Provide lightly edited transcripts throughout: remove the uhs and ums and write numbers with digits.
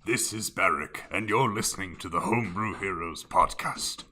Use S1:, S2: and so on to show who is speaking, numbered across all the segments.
S1: This is Barrick, and you're listening to the Homebrew Heroes podcast.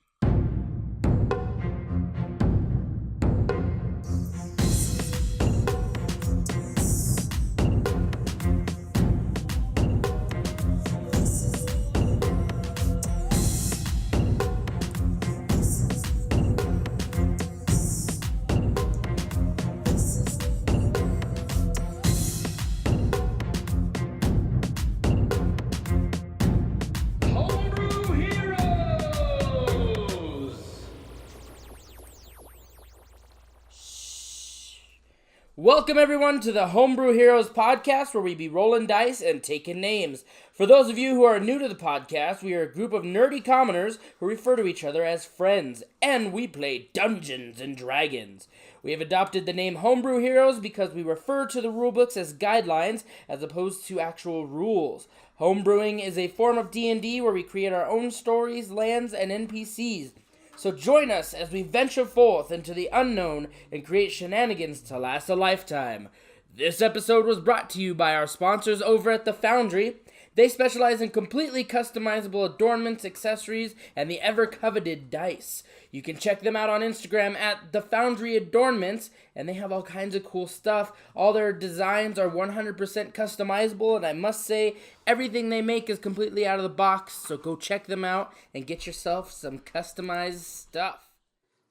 S2: Welcome everyone to the Homebrew Heroes podcast, where we be rolling dice and taking names. For those of you who are new to the podcast, we are a group of nerdy commoners who refer to each other as friends, and we play Dungeons and Dragons. We have adopted the name Homebrew Heroes because we refer to the rulebooks as guidelines as opposed to actual rules. Homebrewing is a form of D&D where we create our own stories, lands, and NPCs. So join us as we venture forth into the unknown and create shenanigans to last a lifetime. This episode was brought to you by our sponsors over at The Foundry. They specialize in completely customizable adornments, accessories, and the ever-coveted dice. You can check them out on Instagram at The Foundry Adornments, and they have all kinds of cool stuff. All their designs are 100% customizable, and I must say, everything they make is completely out of the box, so go check them out and get yourself some customized stuff.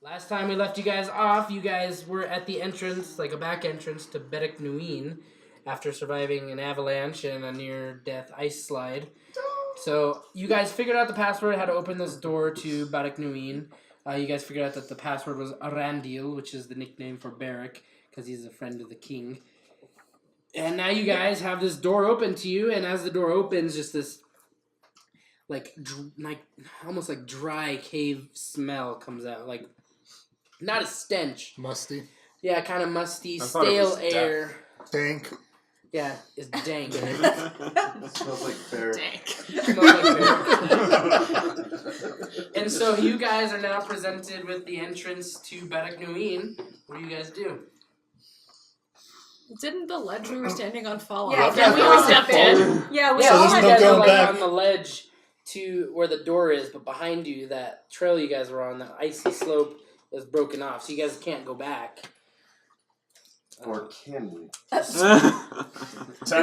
S2: Last time we left you guys off, you guys were at the entrance, like a back entrance to Bedek Nuin, after surviving an avalanche and a near-death ice slide. So you guys figured out the password, how to open this door to Bedek Nuin. You guys figured out that the password was Arandil, which is the nickname for Barrick, because he's a friend of the king. And now you guys have this door open to you, and as the door opens, just this, almost like dry cave smell comes out. Like, not a stench.
S3: Musty.
S2: Yeah, kind of musty, stale air.
S3: Dank.
S2: Yeah, it's dank.
S4: Smells like bear.
S2: And so you guys are now presented with the entrance to Bedek Nuin. What do you guys do?
S5: Didn't the ledge we were standing on fall
S6: Yeah,
S5: off? And we all stepped in.
S6: Yeah, we
S2: Yeah,
S6: all
S2: you
S6: had
S2: guys
S6: to
S2: are
S3: going
S2: like
S3: back.
S2: on the ledge to where the door is, but behind you, that trail you guys were on, the icy slope, is broken off, so you guys can't go back.
S4: Or can we?
S1: Tap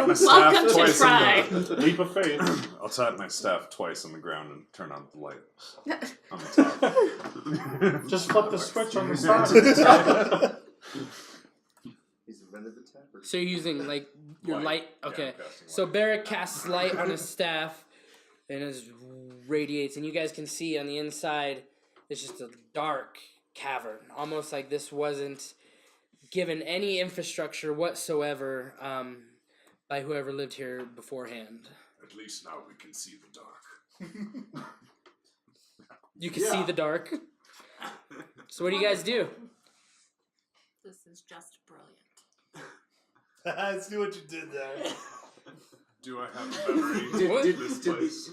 S1: my staff
S5: Welcome to
S1: twice
S5: try.
S1: in the leap of faith. I'll tap my staff twice on the ground and turn on the light on the top.
S3: Just flip the switch on the side.
S4: He's invented the tapper.
S2: So you're using, your light? Okay.
S1: Yeah, I'm casting
S2: So
S1: light.
S2: Barrick casts light on his staff, and it radiates, and you guys can see on the inside, it's just a dark cavern. Almost like this wasn't given any infrastructure whatsoever by whoever lived here beforehand.
S1: At least now we can see the dark.
S2: You can see the dark. So what do you guys do?
S5: This is just brilliant.
S3: I see what you did there.
S1: Do I have a memory of this place?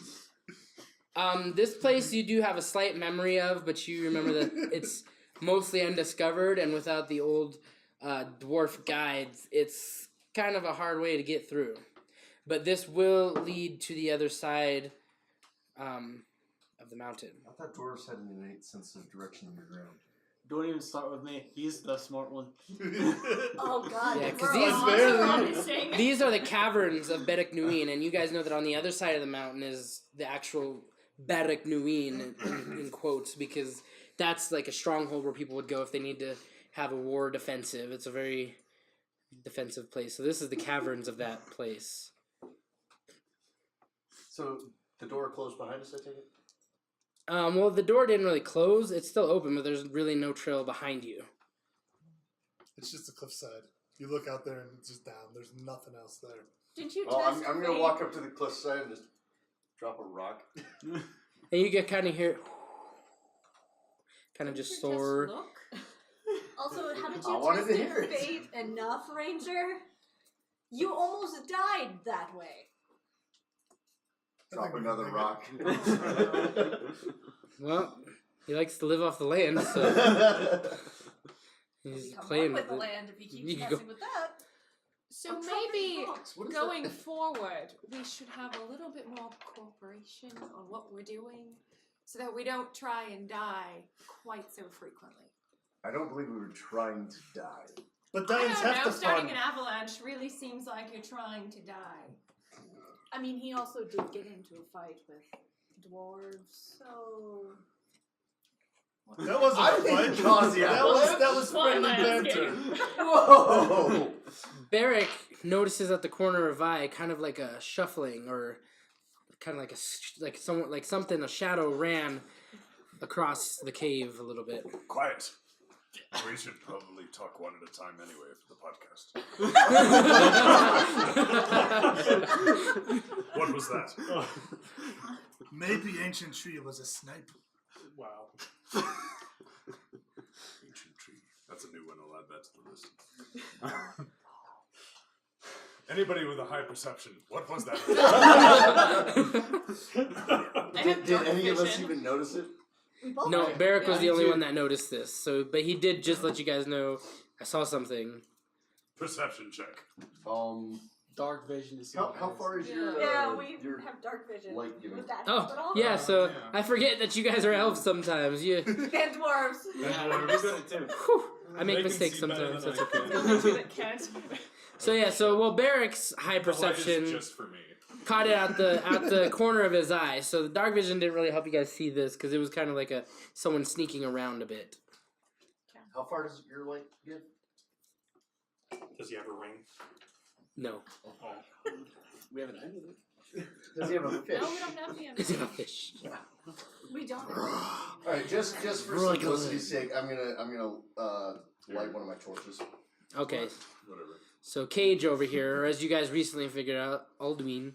S2: This place you do have a slight memory of, but you remember that it's mostly undiscovered, and without the old dwarf guides, it's kind of a hard way to get through. But this will lead to the other side of the mountain.
S4: I thought dwarves had an innate sense of direction underground.
S7: Don't even start with me. He's the smart one.
S6: Oh god,
S2: Yeah, 'cause
S6: we're
S2: these-
S6: all
S2: These are the caverns of Bedek Nuin, and you guys know that on the other side of the mountain is the actual Bedek Nuin, in quotes, because that's like a stronghold where people would go if they need to have a war defensive. It's a very defensive place. So this is the caverns of that place.
S4: So the door closed behind us, I take it?
S2: Well, the door didn't really close. It's still open, but there's really no trail behind you.
S3: It's just a cliffside. You look out there and it's just down. There's nothing else there.
S6: Did you
S4: Well,
S6: test
S4: I'm going to walk up to the cliffside and just drop a rock.
S2: And you get kind of hear, kind of just soar.
S6: Also, haven't
S4: I
S6: you
S4: wanted to
S6: tested
S4: hear it.
S6: fate enough, Ranger? You almost died that way.
S4: Drop another rock.
S2: Well, he likes to live off the land, so he's
S6: Come
S2: playing
S6: on with the
S2: it.
S6: land if he
S2: You
S6: keeps
S2: can
S6: messing with that.
S5: So
S6: I'm dropping
S5: maybe
S6: rocks.
S4: What is
S5: going
S4: that?
S5: forward, we should have a little bit more cooperation on what we're doing so that we don't try and die quite so frequently.
S4: I don't believe we were trying to die.
S3: But
S6: I
S3: dying's
S6: don't
S3: half
S6: know.
S3: the
S6: Starting
S3: fun.
S6: an avalanche really seems like you're trying to die. I mean, he also did get into a fight with dwarves, so.
S3: That wasn't
S4: I
S3: a
S4: didn't
S3: fight.
S4: cause the
S3: That was
S5: Why am
S3: friendly
S5: I
S3: banter.
S4: Whoa!
S2: Barrick notices at the corner of eye kind of like a shuffling, or kind of like like something, a shadow ran across the cave a little bit.
S1: Quiet. We should probably talk one at a time anyway for the podcast. What was that?
S3: Maybe ancient tree was a snipe.
S7: Wow.
S1: Ancient tree. That's a new one. I'll add that to the list. Anybody with a high perception, what was that?
S4: Did any of us even notice it?
S6: We both
S2: No,
S6: did.
S2: Barrick was
S7: Yeah,
S2: the
S7: me
S2: only
S7: too.
S2: one that noticed this. So, but he did just let you guys know. I saw something.
S1: Perception check.
S7: Dark vision is
S4: How far is your
S6: Yeah, we
S4: your
S6: have dark vision.
S4: light giving?
S6: Would that
S2: Oh,
S6: help at all?
S2: yeah. So
S7: yeah.
S2: I forget that you guys are elves sometimes. You,
S6: And dwarves.
S7: Yeah, we're good too.
S2: whew, I make
S1: They can
S2: mistakes
S1: see better
S2: sometimes.
S1: than
S2: That's
S1: I
S2: okay.
S1: can.
S5: The two that can't.
S2: So yeah. So Barrick's high
S1: The light is
S2: perception
S1: just for me.
S2: caught it at the corner of his eye. So the dark vision didn't really help you guys see this because it was kind of like someone sneaking around a bit.
S4: How far does your light give?
S8: Does he have a ring?
S2: No.
S7: We haven't ended it.
S4: Does he have a fish?
S5: No, we don't have the
S2: Is it a fish?
S6: We don't.
S4: All right, just for
S2: Really
S4: simplicity's sake, I'm gonna light one of my torches.
S2: Okay.
S1: Whatever.
S2: So Cage over here, or as you guys recently figured out, Aldwin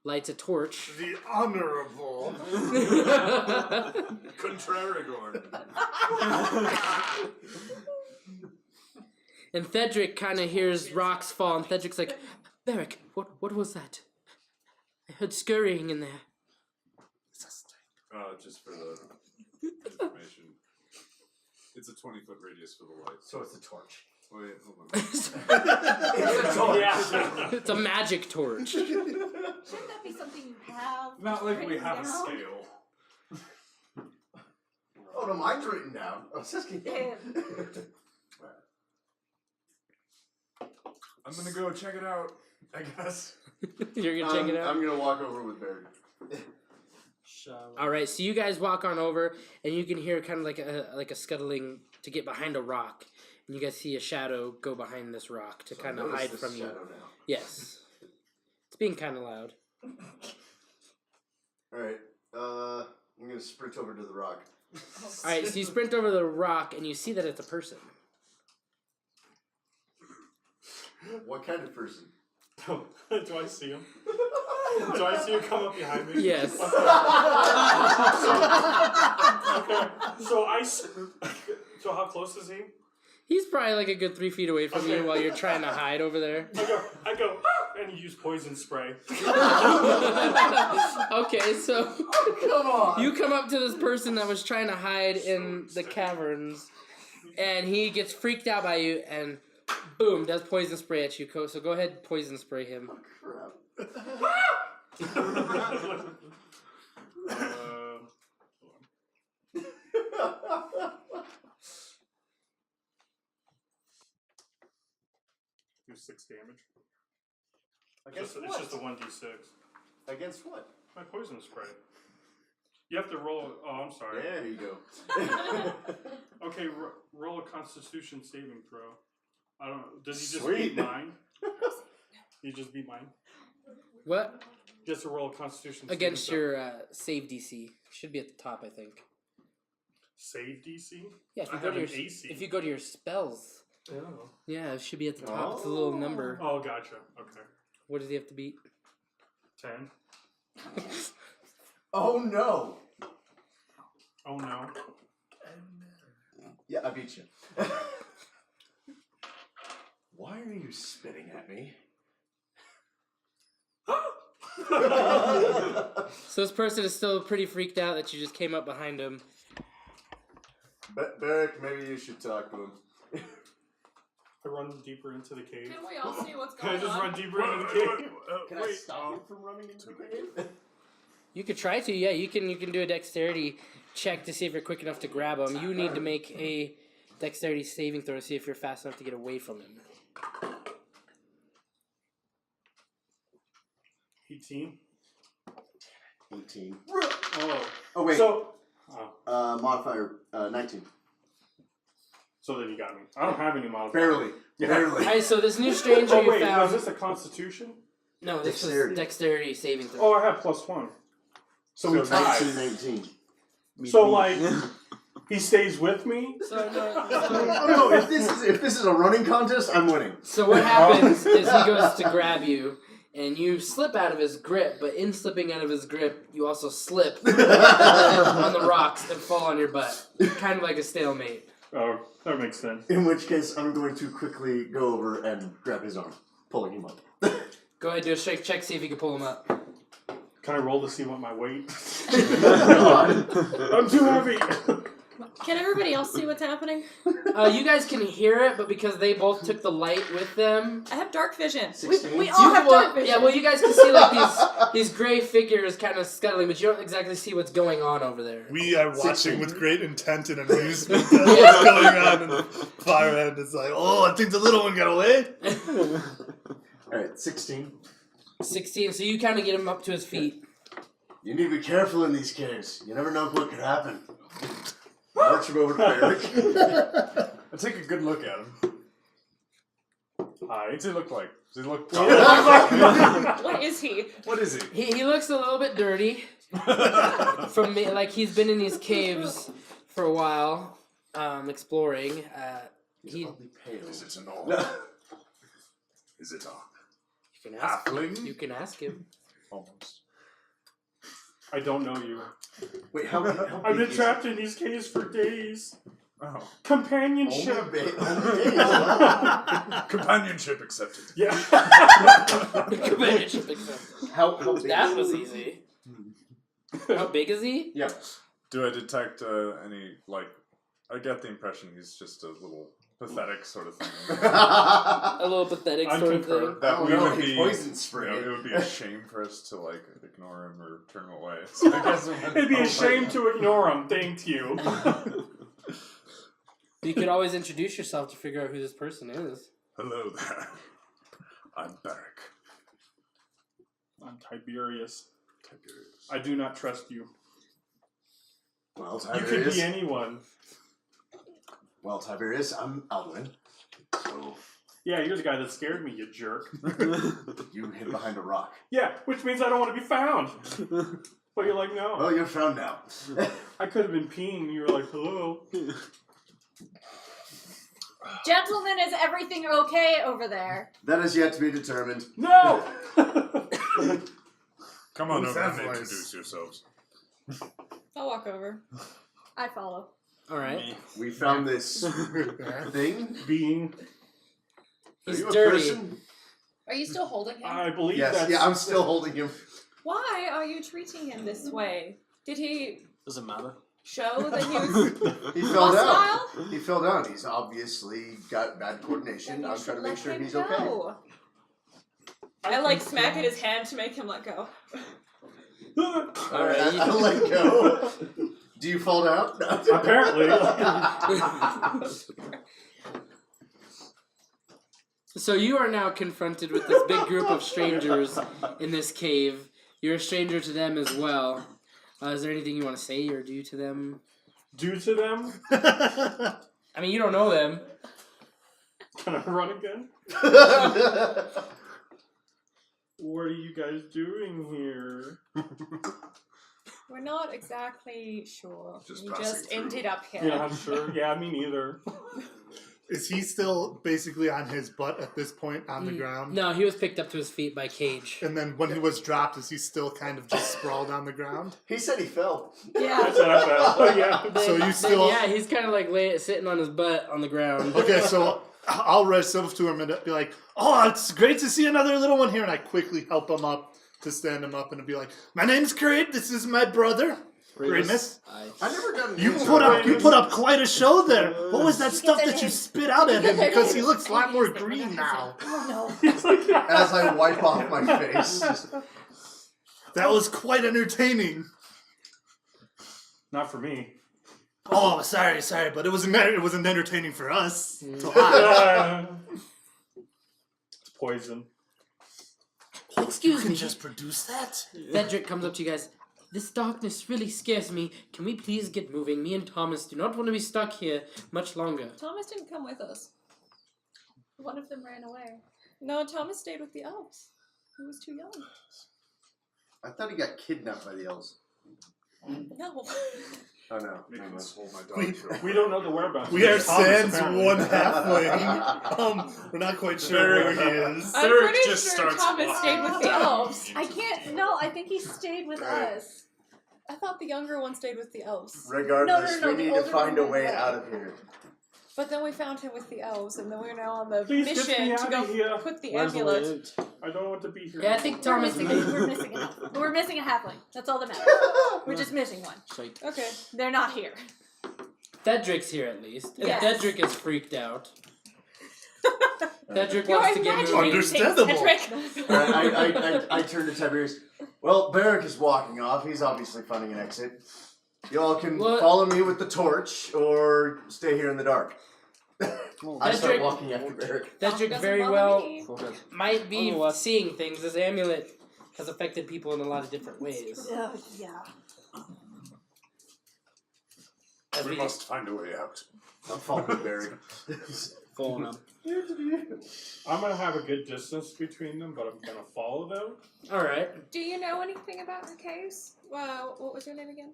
S2: lights a torch.
S3: The honorable.
S1: Contrarigorn.
S2: And Thedrick kind of hears rocks fall, and Thedrick's like, Barrick, what was that? I heard scurrying in there.
S1: Just for the information. It's a 20-foot radius for the light.
S4: So it's a torch.
S1: Wait, hold on.
S4: It's a torch.
S8: Yeah.
S2: It's a magic torch.
S6: Shouldn't that be something you have?
S1: Not like we
S6: written
S1: have a
S6: down?
S1: scale.
S4: Oh no, mine's written down. I was just kidding.
S6: Yeah.
S1: I'm gonna go check it out, I guess.
S2: You're gonna check it out?
S4: I'm gonna walk over with Barry.
S2: All right, so you guys walk on over, and you can hear kind of like a scuttling to get behind a rock, and you guys see a shadow go behind this rock to kind of hide from you.
S4: Shadow now.
S2: Yes, it's being kind of loud.
S4: All right, I'm gonna sprint over to the rock.
S2: All right, so you sprint over the rock, and you see that it's a person.
S4: What kind of person?
S8: Do I see him? Do I see him come up behind me?
S2: Yes.
S8: Okay. So So how close is he?
S2: He's probably like a good 3 feet away from you while you're trying to hide over there.
S8: I go, and use poison spray.
S2: Okay, so
S4: Come on.
S2: you come up to this person that was trying to hide in the caverns, and he gets freaked out by you, and boom, does poison spray at you. So go ahead, poison spray him.
S4: Crap.
S8: Do 6 damage.
S4: Against
S8: It's
S4: what?
S8: just a 1d6.
S4: Against what?
S8: My poison spray. You have to roll. Oh, I'm sorry.
S4: There you go.
S8: Okay, roll a Constitution saving throw. I don't know. Does he just
S4: Sweet.
S8: beat mine? You just beat mine.
S2: What?
S8: Just to roll a Constitution
S2: Against
S8: saving
S2: your save DC. Should be at the top, I think.
S8: throw. Save DC.
S2: Yeah, if
S8: I
S2: you go
S8: have
S2: to
S8: an
S2: your
S8: AC.
S2: if you go to your spells.
S8: Oh.
S2: Yeah, it should be at the top. It's a little number.
S8: Oh, gotcha. Okay.
S2: What does he have to beat?
S8: 10.
S4: Oh no.
S8: Oh no.
S4: Yeah, I beat you. Why are you spitting at me?
S2: So this person is still pretty freaked out that you just came up behind him.
S4: Barrick, maybe you should talk to him.
S8: I run deeper into the cave.
S6: Can we all see what's
S8: Can I
S6: going
S8: just
S6: on?
S8: run deeper into the cave?
S4: Can I stop him from running into the cave?
S2: You could try to, yeah. You can do a dexterity check to see if you're quick enough to grab him. You need to make a dexterity saving throw to see if you're fast enough to get away from him.
S8: 18.
S4: 18.
S8: Oh.
S4: Oh, wait.
S8: So,
S4: Modifier 19.
S8: so then you got me. I don't have any modifiers.
S4: Barely.
S8: Yeah.
S4: Barely.
S2: Alright, so this new stranger
S8: Oh
S2: you
S8: wait,
S2: found...
S8: was this a Constitution?
S2: No, this
S4: Dexterity.
S2: was dexterity saving throw.
S8: Oh, I have +1. So we tied.
S4: 19.
S8: So like, he stays with me.
S2: So, no,
S4: Oh, no, if this is a running contest, I'm winning.
S2: so what happens is he goes to grab you, and you slip out of his grip, but in slipping out of his grip, you also slip on the rocks and fall on your butt. Kind of like a stalemate.
S8: Oh, that makes sense.
S4: In which case, I'm going to quickly go over and grab his arm, pulling him up.
S2: Go ahead, do a strength check, see if you can pull him up.
S8: Can I roll to see what my weight?
S4: God.
S8: I'm too heavy.
S6: Can everybody else see what's happening?
S2: You guys can hear it, but because they both took the light with them...
S6: I have dark vision.
S4: 16.
S6: We all have dark vision.
S2: Yeah, well, you guys can see like these gray figures kind of scuttling, but you don't exactly see what's going on over there.
S3: We are watching with great intent and amusement at what's going on, and the far end is like, oh, I think the little one got away.
S4: Alright, 16.
S2: 16, so you kind of get him up to his feet.
S4: You need to be careful in these caves. You never know what could happen. March him over to Eric.
S1: I take a good look at him.
S8: Hi.
S1: What's he look like? Does he look
S6: What is he?
S1: What is he?
S2: He looks a little bit dirty. From me, like he's been in these caves for a while, exploring.
S4: He's oddly pale.
S1: Is it an orc? Is it a
S2: You can ask.
S1: halfling?
S2: You can ask him.
S1: Almost.
S8: I don't know you.
S4: Wait, how
S8: I've
S4: big
S8: been
S4: is
S8: trapped in these caves for days.
S1: Oh.
S8: Companionship.
S4: Only days, huh?
S1: Companionship accepted.
S8: Yeah.
S2: Companionship accepted.
S4: How big
S2: That
S4: is
S2: was
S4: he?
S2: easy. How big is he?
S4: Yeah.
S1: Do I detect any, like, I get the impression he's just a little pathetic sort of thing.
S2: A little pathetic
S8: I
S2: sort of
S8: concur.
S2: thing.
S1: That
S4: Oh,
S1: we
S4: no,
S1: would
S4: he
S1: be,
S4: poison
S1: you
S4: spray.
S1: know, it would be a shame for us to, like, ignore him or turn him away. So I guess
S8: It'd be a shame to ignore him. Thank you.
S2: You could always introduce yourself to figure out who this person is.
S1: Hello there. I'm Barrick.
S8: I'm Tiberius.
S1: Tiberius.
S8: I do not trust you.
S4: Well,
S8: You could
S4: Tiberius.
S8: be anyone.
S4: Well, Tiberius, I'm Alwyn. So
S8: Yeah, you're the guy that scared me, you jerk.
S4: you hid behind a rock.
S8: Yeah, which means I don't want to be found. But you're like, no.
S4: Well, you're found now.
S8: I could have been peeing. You were like, hello.
S6: Gentlemen, is everything okay over there?
S4: That is yet to be determined.
S8: No!
S1: Come on
S3: Who's
S1: over and
S3: that voice?
S1: introduce yourselves.
S6: I'll walk over. I follow.
S2: Alright.
S4: We found this thing.
S8: Being,
S2: He's
S4: Are you a
S2: dirty.
S4: person?
S6: Are you still holding him?
S8: I believe
S4: Yes.
S8: that's...
S4: Yeah, I'm still holding him.
S6: Why are you treating him this way? Did he
S7: Doesn't matter.
S6: show that he was
S4: He fell down.
S6: hostile?
S4: He fell down. He's obviously got bad
S6: Then
S4: coordination.
S6: you
S4: I'm
S6: should
S4: trying to make
S6: let
S4: sure
S6: him
S4: he's
S6: go.
S4: okay.
S6: I like smack at his hand to make him let go.
S2: Alright.
S4: I'll let go. Do you fall down? No.
S8: Apparently.
S2: So you are now confronted with this big group of strangers in this cave. You're a stranger to them as well. Is there anything you want to say or do to them?
S8: Due to them,
S2: I mean, you don't know them.
S8: can I run again? What are you guys doing here?
S6: We're not exactly sure.
S1: Just
S6: we
S1: passing
S6: just
S1: through.
S6: ended up here.
S8: Yeah, I'm sure. Yeah, me neither.
S3: Is he still basically on his butt at this point on the ground?
S2: No, he was picked up to his feet by Cage.
S3: And then when he was dropped, is he still kind of just sprawled on the ground?
S4: He said he fell.
S6: Yeah.
S8: That's what I felt. Oh, yeah.
S3: So you still-
S2: Yeah, he's kind of like sitting on his butt on the ground.
S3: Okay, so I'll rush up to him and be like, "Oh, it's great to see another little one here." And I quickly help him up to stand him up and be like, "My name's Creed. This is my brother. Remus?
S4: I never got an
S3: You
S4: answer.
S3: put up quite a show there. What was that stuff that you spit out at him? Because he looks a lot more green now.
S6: Oh
S4: As I wipe off my face.
S3: That was quite entertaining.
S8: Not for me.
S3: Oh, sorry, but it wasn't entertaining for us. So I
S8: It's poison.
S2: Excuse
S3: can
S2: me.
S3: just produce that.
S2: Cedric comes up to you guys. This darkness really scares me. Can we please get moving? Me and Thomas do not want to be stuck here much longer.
S6: Thomas didn't come with us. One of them ran away.
S5: No, Thomas stayed with the elves. He was too young.
S4: I thought he got kidnapped by the elves.
S5: No.
S4: Oh no.
S1: Maybe
S4: Never mind.
S1: this hold my
S3: We-
S1: dog show.
S8: We don't know the whereabouts.
S3: We are
S8: of Thomas,
S3: sans
S8: apparently.
S3: one halfling. We're not quite sure where he is.
S5: I'm
S1: Third
S5: pretty
S1: just
S5: sure
S1: starts
S5: Thomas
S1: walking.
S5: stayed with the elves.
S6: I can't. No, I think he stayed with us.
S5: I thought the younger one stayed with the elves.
S4: Regardless,
S6: No,
S4: we
S6: the
S4: need to
S6: older
S4: find a
S6: one
S4: way
S6: went
S4: out of here.
S5: But then we found him with the elves, and then we're now on the
S8: Please get me
S5: mission to
S8: out
S5: go
S8: of here.
S5: put the
S7: Where's the
S5: amulet.
S7: way out?
S8: I don't want to be here.
S2: Yeah, I think Thomas.
S6: We're missing a halfling. We're missing a halfling. That's all that matters. We're just missing one.
S7: Shite.
S5: Okay.
S6: They're not here.
S2: Cedric's here at least. And
S6: Yes.
S2: Cedric is freaked out. Cedric
S5: You're
S2: wants to get
S5: imagining
S2: moving.
S3: Understandable.
S5: Cedric.
S4: I turn to Tiberius. Well, Barrack is walking off. He's obviously finding an exit. You all can
S2: What?
S4: follow me with the torch or stay here in the dark. I start
S2: Cedric-
S4: walking after Barrack.
S2: Cedric
S5: Doesn't
S2: very
S5: bother
S2: well
S5: me.
S2: might be
S7: Oh, what?
S2: seeing things. This amulet has affected people in a lot of different ways.
S6: Yeah.
S2: As
S1: We
S2: we-
S1: must find a way out.
S4: I'm following Barrack.
S7: Falling up.
S8: I'm gonna have a good distance between them, but I'm gonna follow them.
S2: All right.
S5: Do you know anything about the caves? Well, what was your name again?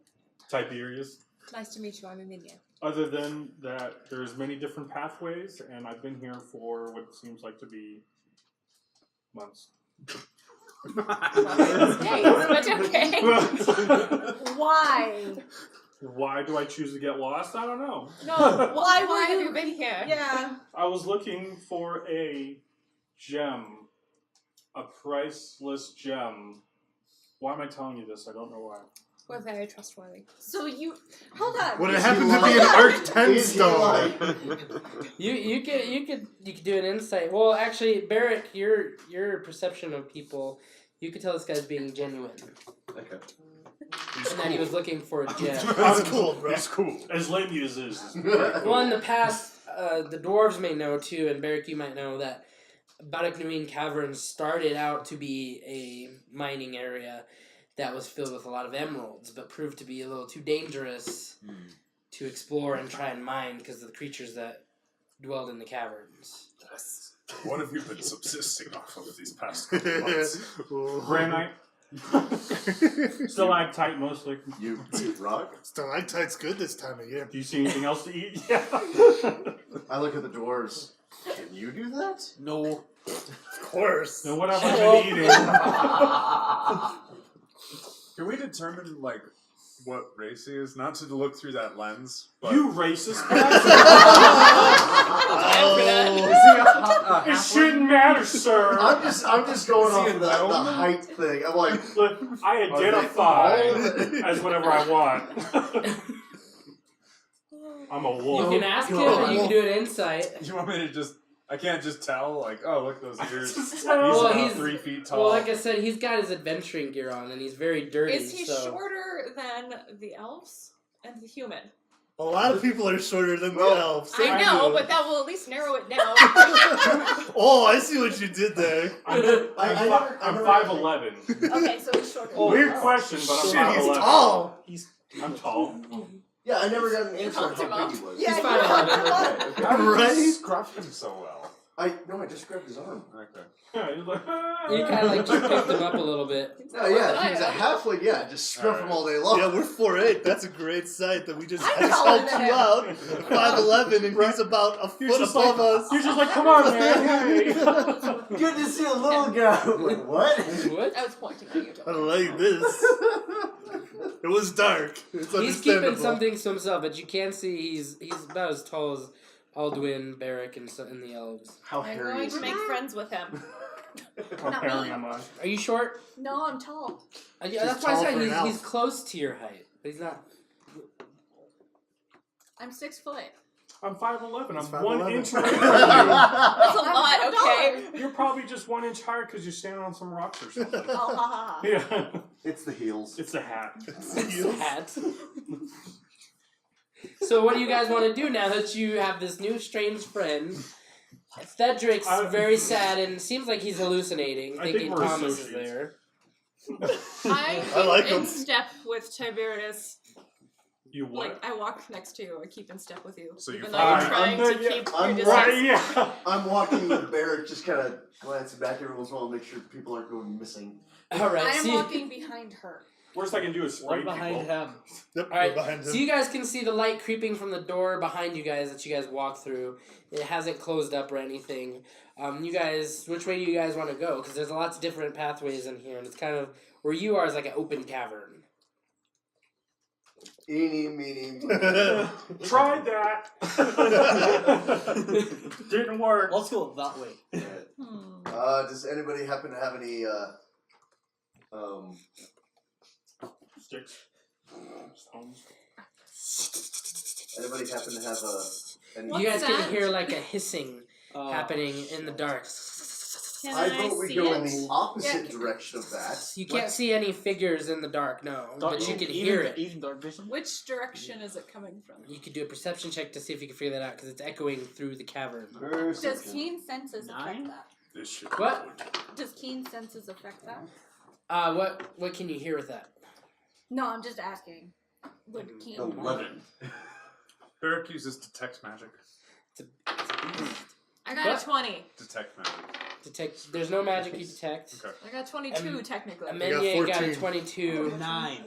S8: Tiberius.
S5: Nice to meet you. I'm Emilia.
S8: Other than that, there's many different pathways, and I've been here for what seems like to be months.
S5: Hey, but okay.
S6: Why?
S8: Why do I choose to get lost? I don't know.
S5: No,
S6: Why
S5: why
S6: were
S5: have
S6: you-
S5: you been here?
S6: Yeah.
S8: I was looking for a gem, a priceless gem. Why am I telling you this? I don't know why.
S5: We're very trustworthy.
S6: So you hold on.
S3: Would it
S4: Is
S3: happen
S4: he
S3: to be an
S4: lying?
S3: Arc 10
S4: Is he
S3: stone?
S4: lying?
S2: You could do an insight. Well, actually, Barrack, your perception of people, you could tell this guy's being genuine,
S4: Okay.
S2: and that he was looking for a gem.
S3: That's cool, bro.
S1: It's cool.
S8: As lame as it is.
S2: Well, in the past, the dwarves may know too, and Barrack, you might know that Baraknuin Caverns started out to be a mining area that was filled with a lot of emeralds, but proved to be a little too dangerous to explore and try and mine because of the creatures that dwelled in the caverns.
S1: What have you been subsisting off of these past couple months?
S8: Granite. Stalactite mostly.
S4: You eat rock?
S3: Stalactite's good this time of year.
S8: Do you see anything else to eat? Yeah.
S4: I look at the dwarves. Can you do that?
S7: No.
S3: Of course.
S8: Then what have I been eating?
S1: Can we determine, like, what race he is? Not to look through that lens, but...
S8: You racist
S3: Oh.
S8: It shouldn't matter, sir.
S4: I'm just going
S1: Is he
S4: off
S1: a
S4: the
S1: gnome?
S4: height thing. I'm like,
S8: Look, I identify as whatever I want. I'm a
S2: You
S8: wolf.
S2: can ask him, or you can do an insight.
S1: You want me to just... I can't just tell, like, oh, look at those ears. He's
S2: Well,
S1: about
S2: he's-
S1: 3 feet tall.
S2: Well, like I said, he's got his adventuring gear on, and he's very dirty.
S5: Is he
S2: so.
S5: shorter than the elves and the human?
S3: A lot of people are shorter than the
S4: Well,
S3: elves.
S5: I know,
S3: do.
S5: but that will at least narrow it down.
S3: Oh, I see what you did there.
S8: I'm
S4: I never-
S8: 5'11".
S6: Okay, so he's shorter.
S8: Weird question, but
S3: Shit,
S8: I'm
S3: he's
S8: 5'11".
S3: tall.
S8: I'm tall.
S4: yeah, I never got an answer on
S5: helped him
S4: how
S5: up.
S4: big he was.
S6: Yeah,
S2: He's
S6: you
S2: 5'11".
S6: are.
S4: Okay.
S1: How did
S3: Right?
S1: you scruff him so well?
S4: I just grabbed his arm.
S1: Okay.
S8: Yeah, he's like,
S2: You kind of like just picked him up a little bit.
S4: No, yeah, if he was a halfling, yeah, just scruff him all day long.
S3: Yeah, we're 4'8". That's a great sight that we just, I
S6: I'm
S3: just
S6: taller
S3: helped
S6: than
S3: you
S6: him.
S3: out. 5'11", and he's about a
S8: You're
S3: foot
S8: just
S3: above
S8: like,
S3: us.
S8: you're just like, come on, man. Hey.
S4: Good to see a little guy. I'm like, what?
S2: What?
S5: I was pointing at you.
S3: I like this. It was dark. It's
S2: He's keeping
S3: understandable.
S2: something to himself, but you can see he's about as tall as Alduin, Barrack, and the elves.
S4: How
S5: I'm
S4: hairy
S5: going
S4: is
S5: to
S4: he?
S5: make friends with him.
S8: How
S6: Not
S8: hairy
S6: me.
S8: am I?
S2: Are you short?
S6: No, I'm tall.
S2: That's why
S3: tall
S2: I
S3: for
S2: said
S3: an elf.
S2: he's close to your height. But he's not.
S6: I'm 6 foot.
S8: I'm 5'11".
S3: He's
S8: I'm 1
S3: 5'11".
S8: inch away from
S6: That's a lot, okay?
S8: you. You're probably just 1 inch higher because you're standing on some rocks or something.
S6: Oh, ha ha ha.
S8: Yeah.
S4: It's the heels.
S8: It's a hat.
S2: Hat. So what do you guys want to do now that you have this new strange friend? Cedric's very sad and seems like he's hallucinating,
S8: I
S2: thinking
S8: think we're
S2: Thomas is
S8: associates.
S2: there.
S6: I
S3: I like
S6: keep in
S3: him.
S6: step with Tiberius.
S8: You what?
S6: Like, I walk next to you. I keep in step with you.
S1: So you
S6: even though
S1: follow
S6: you're
S1: me.
S6: trying to
S8: I'm
S6: keep your
S4: I'm
S6: distance.
S8: Right, yeah.
S4: I'm walking with Barrett, just kind of glancing back every once in a while to make sure people aren't going missing.
S2: Alright,
S6: I am
S2: so,
S6: walking behind her.
S8: Worst I can do is spray
S7: Right behind
S8: people.
S7: him.
S3: Yep,
S2: Alright,
S3: we're behind him.
S2: so you guys can see the light creeping from the door behind you guys that you guys walk through. It hasn't closed up or anything. You guys, which way do you guys want to go? Because there's lots of different pathways in here, and it's kind of, where you are is like an open cavern.
S4: Eeny, meeny,
S8: Tried that. Didn't work.
S7: Let's go that way.
S4: Does anybody happen to have any,
S8: Sticks. Stones.
S4: anybody happen to have any...
S6: What's
S2: you guys
S6: that?
S2: can hear like a hissing happening in the dark.
S6: Can
S4: I vote we
S6: see
S4: go
S6: it?
S4: in the opposite
S6: Yeah.
S4: direction of that.
S2: You can't see any figures in the dark, no, but you can hear it.
S7: Even dark vision.
S6: Which direction is it coming from?
S2: You could do a perception check to see if you can figure that out, because it's echoing through the cavern.
S6: Does keen senses affect
S7: 9?
S6: that?
S1: This shit.
S2: What?
S6: Does keen senses affect that?
S2: What can you hear with that?
S6: No, I'm just asking. Would keen
S4: 11.
S1: Barrack uses detect magic.
S6: I got
S2: What?
S6: a 20.
S1: Detect magic.
S2: Detect. There's no magic you detect.
S1: Okay.
S6: I got 22 technically.
S2: Amenya got a
S3: 14.
S2: 22.
S7: 9.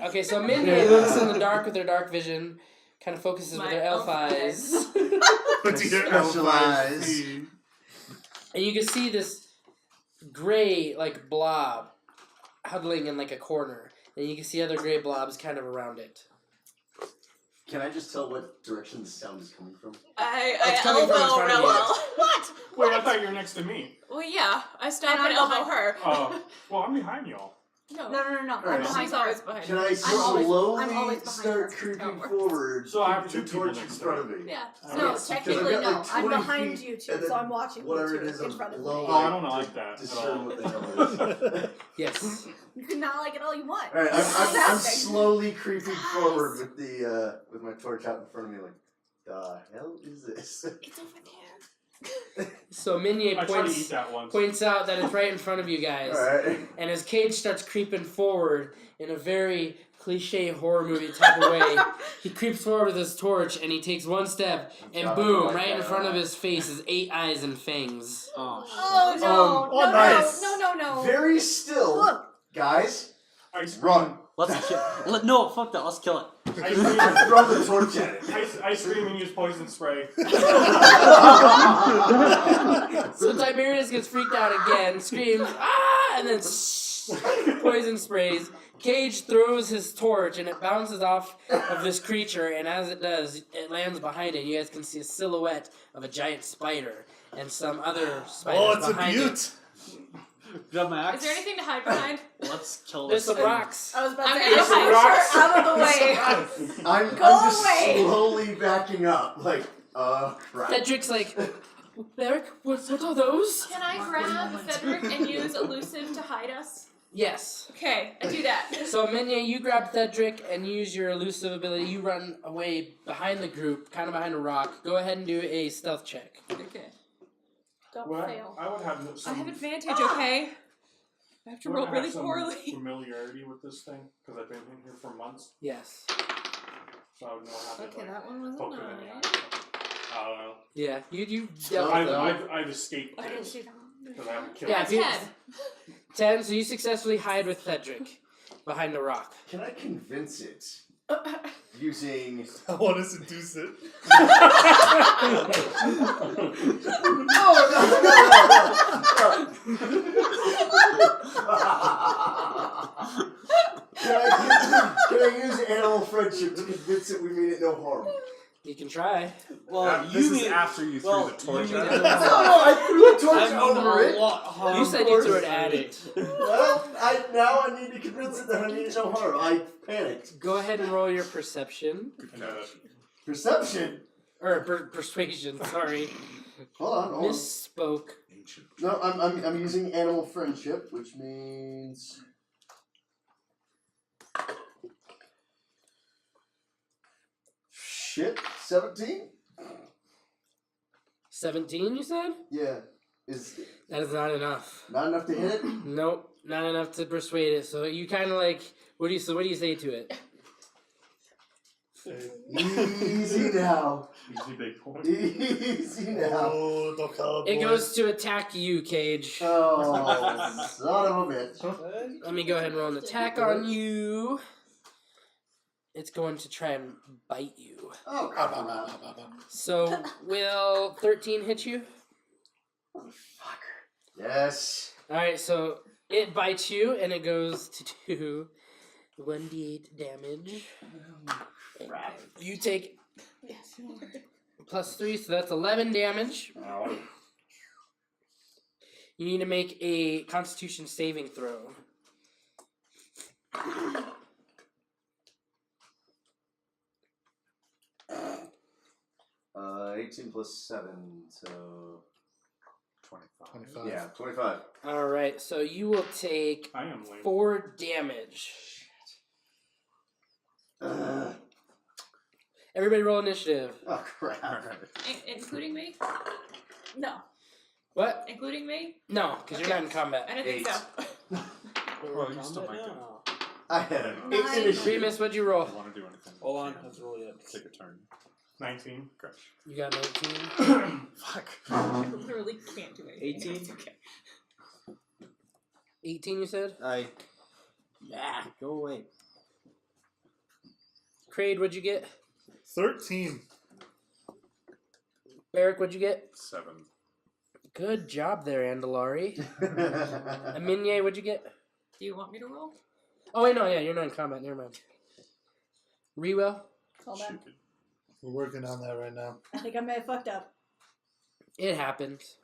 S2: Okay, so Amenya looks in the dark with her dark vision, kind of focuses with
S6: My
S2: her elf
S6: elf
S2: eyes,
S3: What's your
S4: Specialize.
S2: and you can see this gray like blob huddling in like a corner, and you can see other gray blobs kind of around it.
S4: Can I just tell what direction the sound is coming from?
S2: It's
S6: I
S2: coming from in
S6: elbow
S2: front of you.
S6: Noel. What?
S8: Wait, I thought you were next to me.
S6: Well, yeah. I stop
S5: And
S6: and
S5: I'm
S6: elbow
S5: behind-
S6: her.
S8: Oh, well, I'm behind y'all.
S6: No.
S5: No.
S4: Alright.
S5: I'm behind
S6: She's
S5: her.
S6: always behind
S4: Can
S6: me.
S4: I
S5: always
S4: slowly
S5: behind
S4: start
S5: her.
S4: creeping
S6: Oh.
S4: forward?
S8: So I have
S4: keep
S8: two
S4: the
S8: people
S4: torch in
S8: next to
S4: front
S8: me.
S4: of me.
S6: Yeah.
S5: No,
S2: Yes.
S5: technically
S4: Because I've got,
S5: no.
S4: like,
S5: I'm
S4: 20
S5: behind
S4: feet,
S5: you two,
S4: and
S5: so
S4: then
S5: I'm watching you
S4: whatever
S5: two
S4: it is,
S5: in
S4: I'm
S5: front of
S4: below
S5: me.
S8: Oh, I don't like that at
S4: discern
S8: all.
S4: what the hell it is.
S2: Yes.
S5: You can not like it all you want.
S4: Alright, I'm
S5: Fantastic.
S4: slowly creeping forward with the with my torch out in front of me, like, the hell is this?
S5: It's over there.
S2: So Minye
S8: I tried to eat
S2: points
S8: that once.
S2: out that it's right in front of you guys.
S4: Alright.
S2: And as Cage starts creeping forward in a very cliche horror movie type of way, he creeps forward with his torch and he takes one step and
S4: God,
S2: boom,
S4: like
S2: right in
S4: that.
S2: front of his face is 8 eyes and fangs.
S7: Oh,
S5: Oh no!
S3: oh, nice.
S5: No!
S4: Very still,
S5: Look,
S4: guys.
S8: Ice
S4: Run.
S7: let's kill. No, fuck that. Let's kill it.
S8: Ice cream,
S4: Throw the torch at it.
S8: ice cream and use poison spray.
S2: So Tiberius gets freaked out again, screams, ah, and then poison sprays. Cage throws his torch and it bounces off of this creature, and as it does, it lands behind it. You guys can see a silhouette of a giant spider and some other spiders
S3: Oh, it's a
S2: behind
S3: beaut.
S2: it.
S7: Grab my
S6: Is
S7: axe.
S6: there anything to hide behind?
S7: Let's kill
S2: There's
S7: this.
S2: some rocks.
S5: I was about
S6: I'm
S5: to
S6: gonna
S5: say,
S6: hide
S8: rocks.
S5: out of the way.
S4: I'm
S5: Go
S4: just
S5: away.
S4: slowly backing up, like, crap.
S2: Cedric's like, Beric, what are those?
S6: Can I grab Frederick and use elusive to hide us?
S2: Yes.
S6: Okay, I do that.
S2: So Minya, you grab Cedric and use your elusive ability. You run away behind the group, kind of behind a rock. Go ahead and do a stealth check.
S6: Okay.
S5: Don't
S8: Well,
S5: fail.
S8: I would have some.
S6: I have advantage, okay? I have to roll
S8: would
S6: really
S8: have some
S6: poorly.
S8: familiarity with this thing because I've been in here for months,
S2: Yes.
S8: so I would know how to.
S6: Okay,
S8: like,
S6: that one was
S8: poke
S6: a
S8: it in the
S6: 9.
S8: eye. I don't know.
S2: Yeah. You dealt with them.
S8: I've escaped
S5: I didn't
S8: this
S5: see that.
S8: because I haven't killed.
S2: Yeah,
S8: it.
S2: if you-
S6: 10.
S2: 10. So you successfully hide with Cedric behind a rock.
S4: Can I convince it using...
S3: I want to seduce it.
S4: Can I use animal friendship to convince it we mean it no harm?
S2: You can try.
S7: Well,
S1: this is after you threw the torch
S7: you
S1: at
S7: mean
S1: it.
S7: a lot.
S4: I threw a torch
S7: I mean
S4: over
S7: a
S4: it.
S7: lot harm.
S2: You said you threw it at it.
S4: Well, now I need to convince it that I need no harm. I panicked.
S2: Go ahead and roll your perception.
S4: Perception?
S2: Or persuasion, sorry.
S4: Hold on.
S2: Misspoke.
S4: No, I'm using animal friendship, which means... Shit, 17?
S2: 17, you said?
S4: Yeah.
S2: That is not enough.
S4: Not enough to hit it?
S2: Nope, not enough to persuade it. So you kind of like, what do you say to it?
S4: Easy now.
S8: Easy big point.
S4: Easy now.
S3: Oh, the cowboy.
S2: It goes to attack you, Cage.
S4: Oh, son of a bitch.
S2: Let me go ahead and roll an attack on you. It's going to try and bite you.
S4: Oh, come on.
S2: So, will 13 hit you?
S4: Yes.
S2: Alright, so it bites you, and it goes to do 1d8 damage. You take +3, so that's 11 damage. You need to make a Constitution saving throw.
S4: 18 plus 7, so
S1: 25.
S4: yeah, 25.
S2: Alright, so you will take
S8: I am lame.
S2: 4 damage. Everybody roll initiative.
S4: Oh crap!
S5: Including me?
S6: No.
S2: What?
S5: Including me?
S2: No, because you're not in combat.
S5: I didn't think so.
S1: Well, you still might get.
S4: I had an
S6: Nine.
S4: 8 initiative.
S2: Remus, what'd you roll?
S1: Don't want to do anything.
S7: Hold on, let's roll it.
S1: Take a turn.
S8: 19.
S1: Okay.
S2: You got 19.
S1: Fuck.
S5: I literally can't do anything.
S7: 18?
S5: It's okay.
S2: 18, you said?
S7: Yeah, go away.
S2: Crade, what'd you get?
S3: 13.
S2: Barrick, what'd you get?
S1: 7.
S2: Good job there, Andalari. Aminye, what'd you get?
S5: Do you want me to roll?
S2: Oh, wait, no, yeah, you're not in combat. Never mind. Rewell?
S6: Hold on.
S3: We're working on that right now.
S6: I think I may have fucked up.
S2: It happens.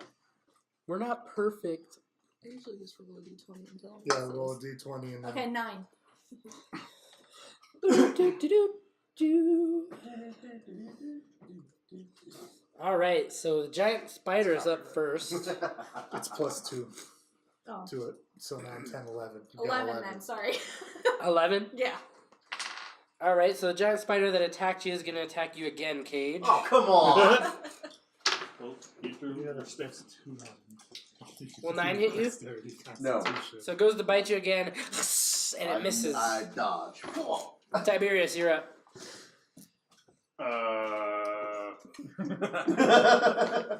S2: We're not perfect.
S5: I usually just roll a d20 until.
S3: Yeah, roll a d20 and then...
S6: Okay, 9.
S2: Alright, so the giant spider is up first.
S3: It's +2
S6: Oh.
S3: to it. So 9, 10, 11. You got
S6: 11 then, sorry.
S2: 11?
S6: Yeah.
S2: Alright, so the giant spider that attacked you is going to attack you again, Cage.
S4: Oh come on!
S8: Well, you threw
S3: Yeah, that's 2.
S2: Will 9 hit you?
S4: No.
S2: So it goes to bite you again, and it misses.
S4: I dodge.
S2: Tiberius, you're up.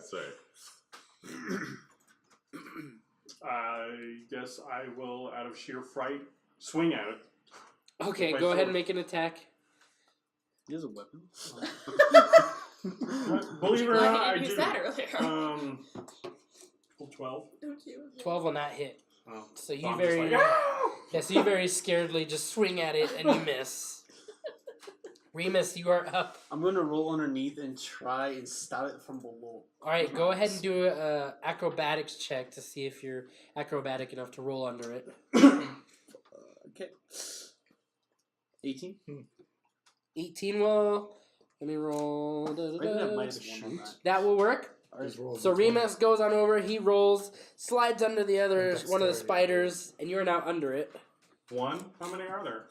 S1: Sorry.
S8: I guess I will, out of sheer fright, swing at it.
S2: Okay,
S8: My
S2: go ahead
S8: sword.
S2: and make an attack.
S7: He has a weapon.
S8: Believe it or
S5: I
S8: not, I
S5: didn't use
S8: do.
S5: that earlier.
S8: 12.
S5: Don't you?
S2: 12 will not hit.
S8: Oh.
S2: So you
S8: I'm just
S2: very,
S8: like,
S2: so you very scaredly just swing at it and you miss. Remus, you are up.
S7: I'm gonna roll underneath and try and stab it from below.
S2: All right, go ahead and do a acrobatics check to see if you're acrobatic enough to roll under it.
S7: Okay. 18?
S2: 18 will. Let me roll.
S7: I can have -1 on that.
S2: That will work.
S3: Just roll a
S2: So
S3: d20.
S2: Remus goes on over. He rolls, slides under the other
S3: Dexterity.
S2: one of the spiders, and you are now under it.
S8: One? How many are there?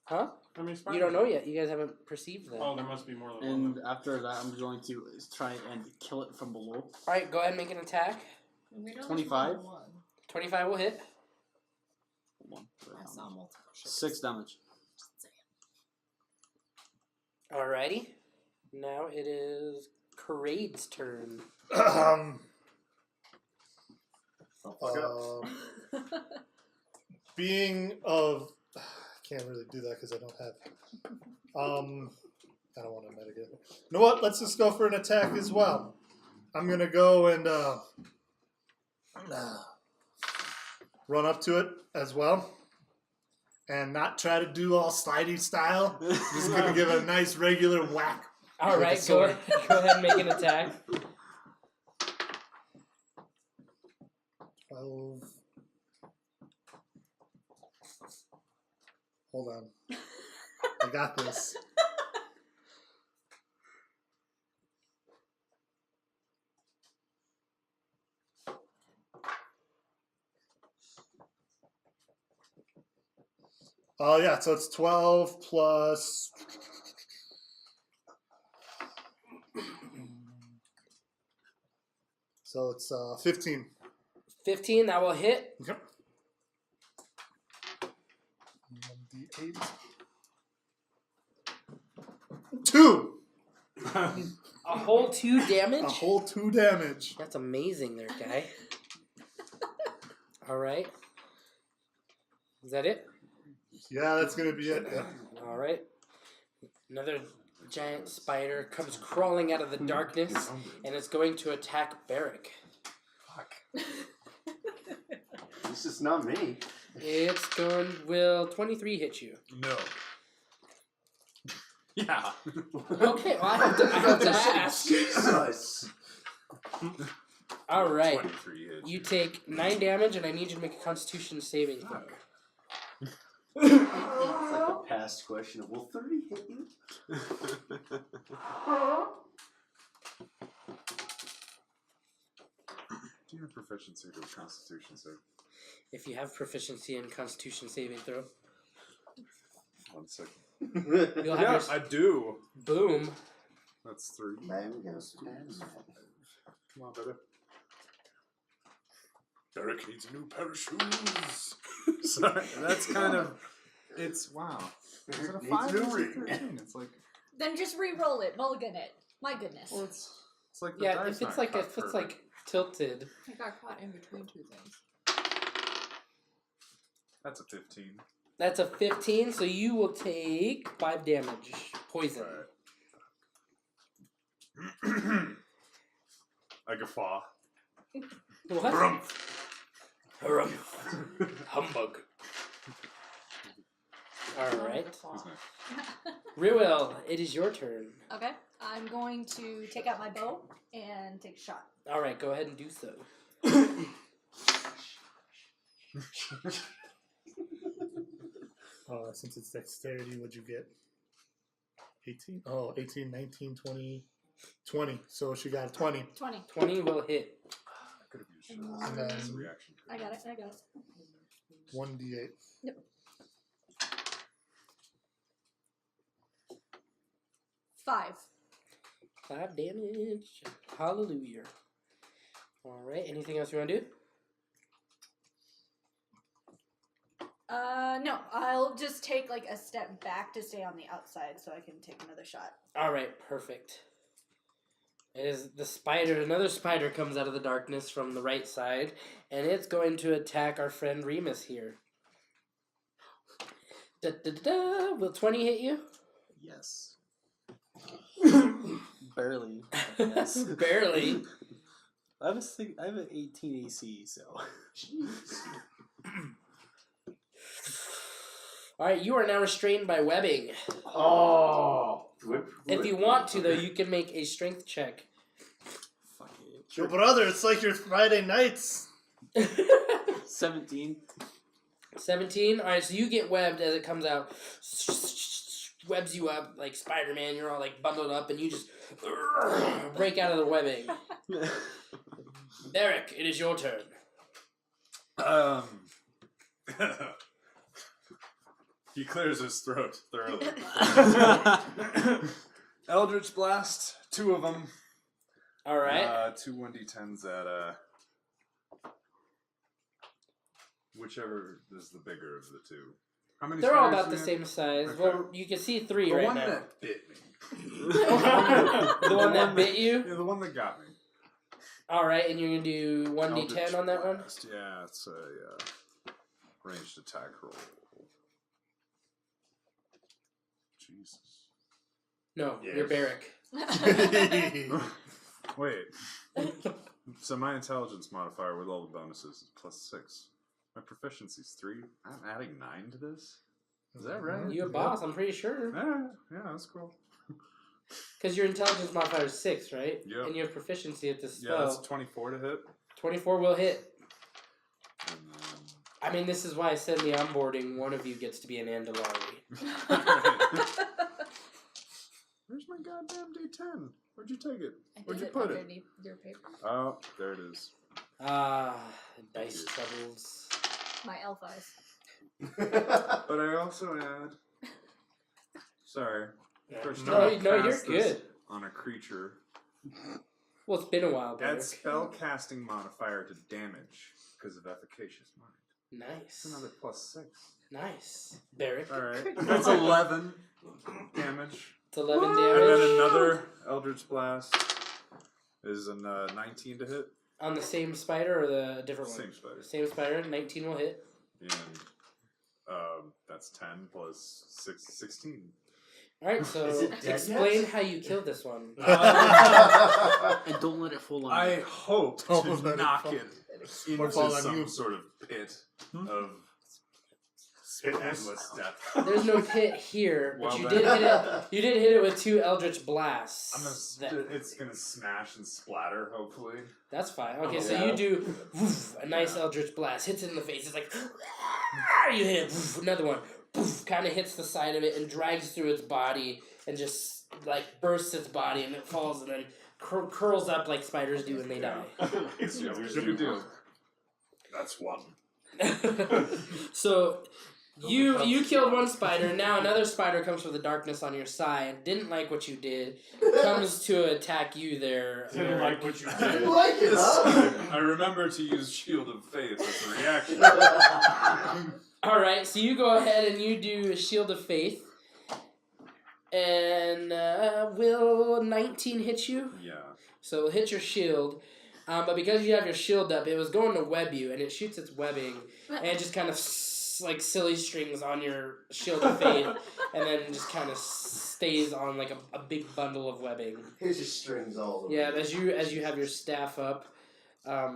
S2: Huh?
S8: How many spiders?
S2: You don't know yet. You guys haven't perceived that.
S8: Oh, there must be more than
S7: And
S8: one.
S7: after that, I'm going to try and kill it from below.
S2: All right, go ahead and make an attack.
S5: We don't
S7: 25?
S5: roll one.
S2: 25 will hit.
S7: One.
S5: I saw multiple ships.
S7: 6 damage.
S2: Alrighty. Now it is Carade's turn.
S3: Being of... I can't really do that because I don't have... I don't want to metagame. You know what? Let's just go for an attack as well. I'm going to go and run up to it as well. And not try to do all slidey style. Just going to give it a nice regular whack.
S2: All right,
S7: a
S2: go
S7: sword.
S2: ahead and make an attack.
S3: 12. Hold on. I got this. Oh, yeah, so it's 12 plus. So it's 15.
S2: 15, that will hit.
S3: Yep. 1d8. 2!
S2: A whole 2 damage?
S3: A whole 2 damage.
S2: That's amazing there, guy. All right. Is that it?
S3: Yeah, that's going to be it. Yeah.
S2: All right. Another giant spider comes crawling out of the darkness, and it's going to attack Barrick.
S4: Fuck. This is not me.
S2: Will 23 hit you?
S1: No. Yeah.
S2: Okay, well, I have to ask.
S4: Jesus.
S2: All right.
S1: 23 hits.
S2: You take 9 damage, and I need you to make a Constitution saving throw.
S4: It's like a past question of, will 30 hit you?
S1: Do you have proficiency to a Constitution save?
S2: If you have proficiency in Constitution saving throw,
S1: 1 second.
S2: you'll have
S1: Yeah,
S2: your
S1: I do.
S2: boom.
S1: That's 3.
S4: Man, we gotta stand that.
S1: Come on, baby. Derek needs a new pair of shoes. Sorry, that's kind of. It's wow. Is it a
S4: Needs
S1: 5
S4: new
S1: or is it
S4: ring.
S1: 13? It's like.
S6: Then just re-roll it, mulligan it. My goodness.
S1: Well, it's like the
S2: Yeah,
S1: dice
S2: if it's
S1: not
S2: like
S1: cut perfect.
S2: tilted.
S5: I got caught in between 2 things.
S1: That's a 15.
S2: That's a 15, so you will take 5 damage. Poison.
S1: Right. I guffaw.
S2: What? Harumph. Humbug. Alright.
S1: Who's next?
S2: Riwell, it is your turn.
S6: Okay, I'm going to take out my bow and take a shot.
S2: Alright, go ahead and do so.
S3: Since it's dexterity, what'd you get? 18? Oh, 18, 19, 20. 20. So she got a 20.
S6: 20.
S2: 20 will hit.
S1: I could have used
S3: And
S1: it
S3: then
S1: as a reaction.
S6: I got it.
S3: 1d8.
S6: Yep. 5.
S2: 5 damage. Hallelujah. Alright, anything else you want to do?
S6: No, I'll just take like a step back to stay on the outside so I can take another shot.
S2: Alright, perfect. It is the spider. Another spider comes out of the darkness from the right side, and it's going to attack our friend Remus here. Da-da-da-da. Will 20 hit you?
S7: Yes. Barely. Yes.
S2: Barely.
S7: I have an 18 AC, so.
S2: Alright, you are now restrained by webbing.
S4: Oh!
S2: If you want to, though, you can make a strength check.
S7: Fuck it.
S3: Yo, brother, it's like your Friday nights.
S7: 17.
S2: 17. Alright, so you get webbed as it comes out. Webs you up like Spider-Man. You're all like bundled up, and you just break out of the webbing. Derek, it is your turn.
S1: He clears his throat thoroughly. Eldritch Blast, 2 of them.
S2: Alright.
S1: 2 1d10s at whichever is the bigger of the 2. How many?
S2: They're all
S1: spiders
S2: about the
S1: do you
S2: same size.
S1: Okay.
S2: Well, you can see 3
S1: have? The
S2: right
S1: one
S2: now.
S1: that bit me.
S2: The one that bit you?
S1: Yeah, the one that got me.
S2: Alright, and you're going to do 1d10
S1: Eldritch
S2: on that one?
S1: Blast. Yeah, it's a ranged attack roll. Jesus.
S2: No,
S4: Yes.
S2: you're Barrick.
S1: Wait. So my intelligence modifier with all the bonuses is +6. My proficiency's 3. I'm adding 9 to this? Is that right?
S2: You a boss, I'm pretty sure.
S1: Yeah, that's cool.
S2: Because your intelligence modifier is 6, right?
S1: Yep.
S2: And you have proficiency at this
S1: Yeah,
S2: spell.
S1: that's 24 to hit.
S2: 24 will hit.
S1: And then...
S2: I mean, this is why I said in the onboarding, one of you gets to be an Andalari.
S1: Where's my goddamn D10? Where'd you take it?
S6: I
S1: Where'd
S6: did
S1: you put it?
S6: underneath your paper.
S1: Oh, there it is.
S2: Dice troubles.
S6: My elf eyes.
S1: But I also add... Sorry. First
S2: No,
S1: time I
S2: you're
S1: cast this
S2: good.
S1: on a creature.
S2: Well, it's been a while,
S1: Add
S2: Barrick.
S1: spell casting modifier to damage because of efficacious mind.
S2: Nice.
S1: It's another +6.
S2: Nice. Barrick.
S1: Alright. That's 11 damage.
S2: It's 11
S1: And
S2: damage.
S1: then another Eldritch Blast is a 19 to hit.
S2: On the same spider or the different one?
S1: Same spider.
S2: Same spider. 19 will hit.
S1: And that's 10 plus 16.
S2: Alright, so
S4: Is it dead
S2: explain
S4: yet?
S2: how you killed this one.
S7: And don't let it fall on
S1: I
S7: you.
S1: hope
S3: Don't
S1: to
S3: let it
S1: knock
S3: fall.
S1: it
S3: Or
S1: into
S3: fall on
S1: some
S3: you.
S1: sort of pit of endless death.
S2: There's no pit here, but
S1: Well,
S2: you
S1: then-
S2: did hit it. You did hit it with 2 Eldritch Blasts.
S1: It's gonna smash and splatter, hopefully.
S2: That's fine. Okay,
S1: Oh,
S2: so
S1: yeah.
S2: you do woof, a nice Eldritch Blast. Hits it in the face. It's like, you hit it. Woof, another one. Kind of hits the side of it and drags through its body and just like bursts its body and it falls and then curls up like spiders do when they die.
S1: It's a good deal. That's one.
S2: So you killed one spider. Now another spider comes from the darkness on your side. Didn't like what you did. Comes to attack you there.
S8: Didn't
S2: Eric.
S8: like what you
S4: I
S8: did.
S4: didn't like it, huh?
S1: I remember to use Shield of Faith as a reaction.
S2: All right, so you go ahead and you do a Shield of Faith. And will 19 hit you?
S1: Yeah.
S2: So it'll hit your shield. But because you have your shield up, it was going to web you, and it shoots its webbing, and it just kind of like silly strings on your Shield of Faith, and then just kind of stays on like a big bundle of webbing.
S4: Here's your strings all over.
S2: Yeah, as you have your staff up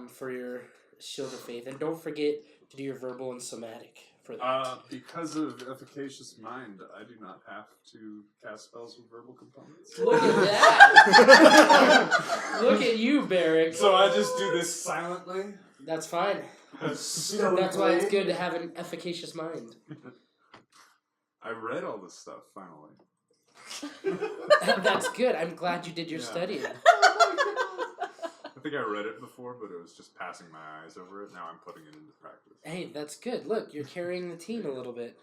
S2: for your Shield of Faith, and don't forget to do your verbal and somatic for that.
S1: Because of efficacious mind, I do not have to cast spells with verbal components.
S2: Look at that! Look at you, Barrick.
S1: So I just do this silently.
S2: That's fine.
S4: Stoically.
S2: That's why it's good to have an efficacious mind.
S1: I read all this stuff finally.
S2: That's good. I'm glad you did your
S1: Yeah.
S2: studying.
S1: I think I read it before, but it was just passing my eyes over it. Now I'm putting it into practice.
S2: Hey, that's good. Look, you're carrying the team a little bit.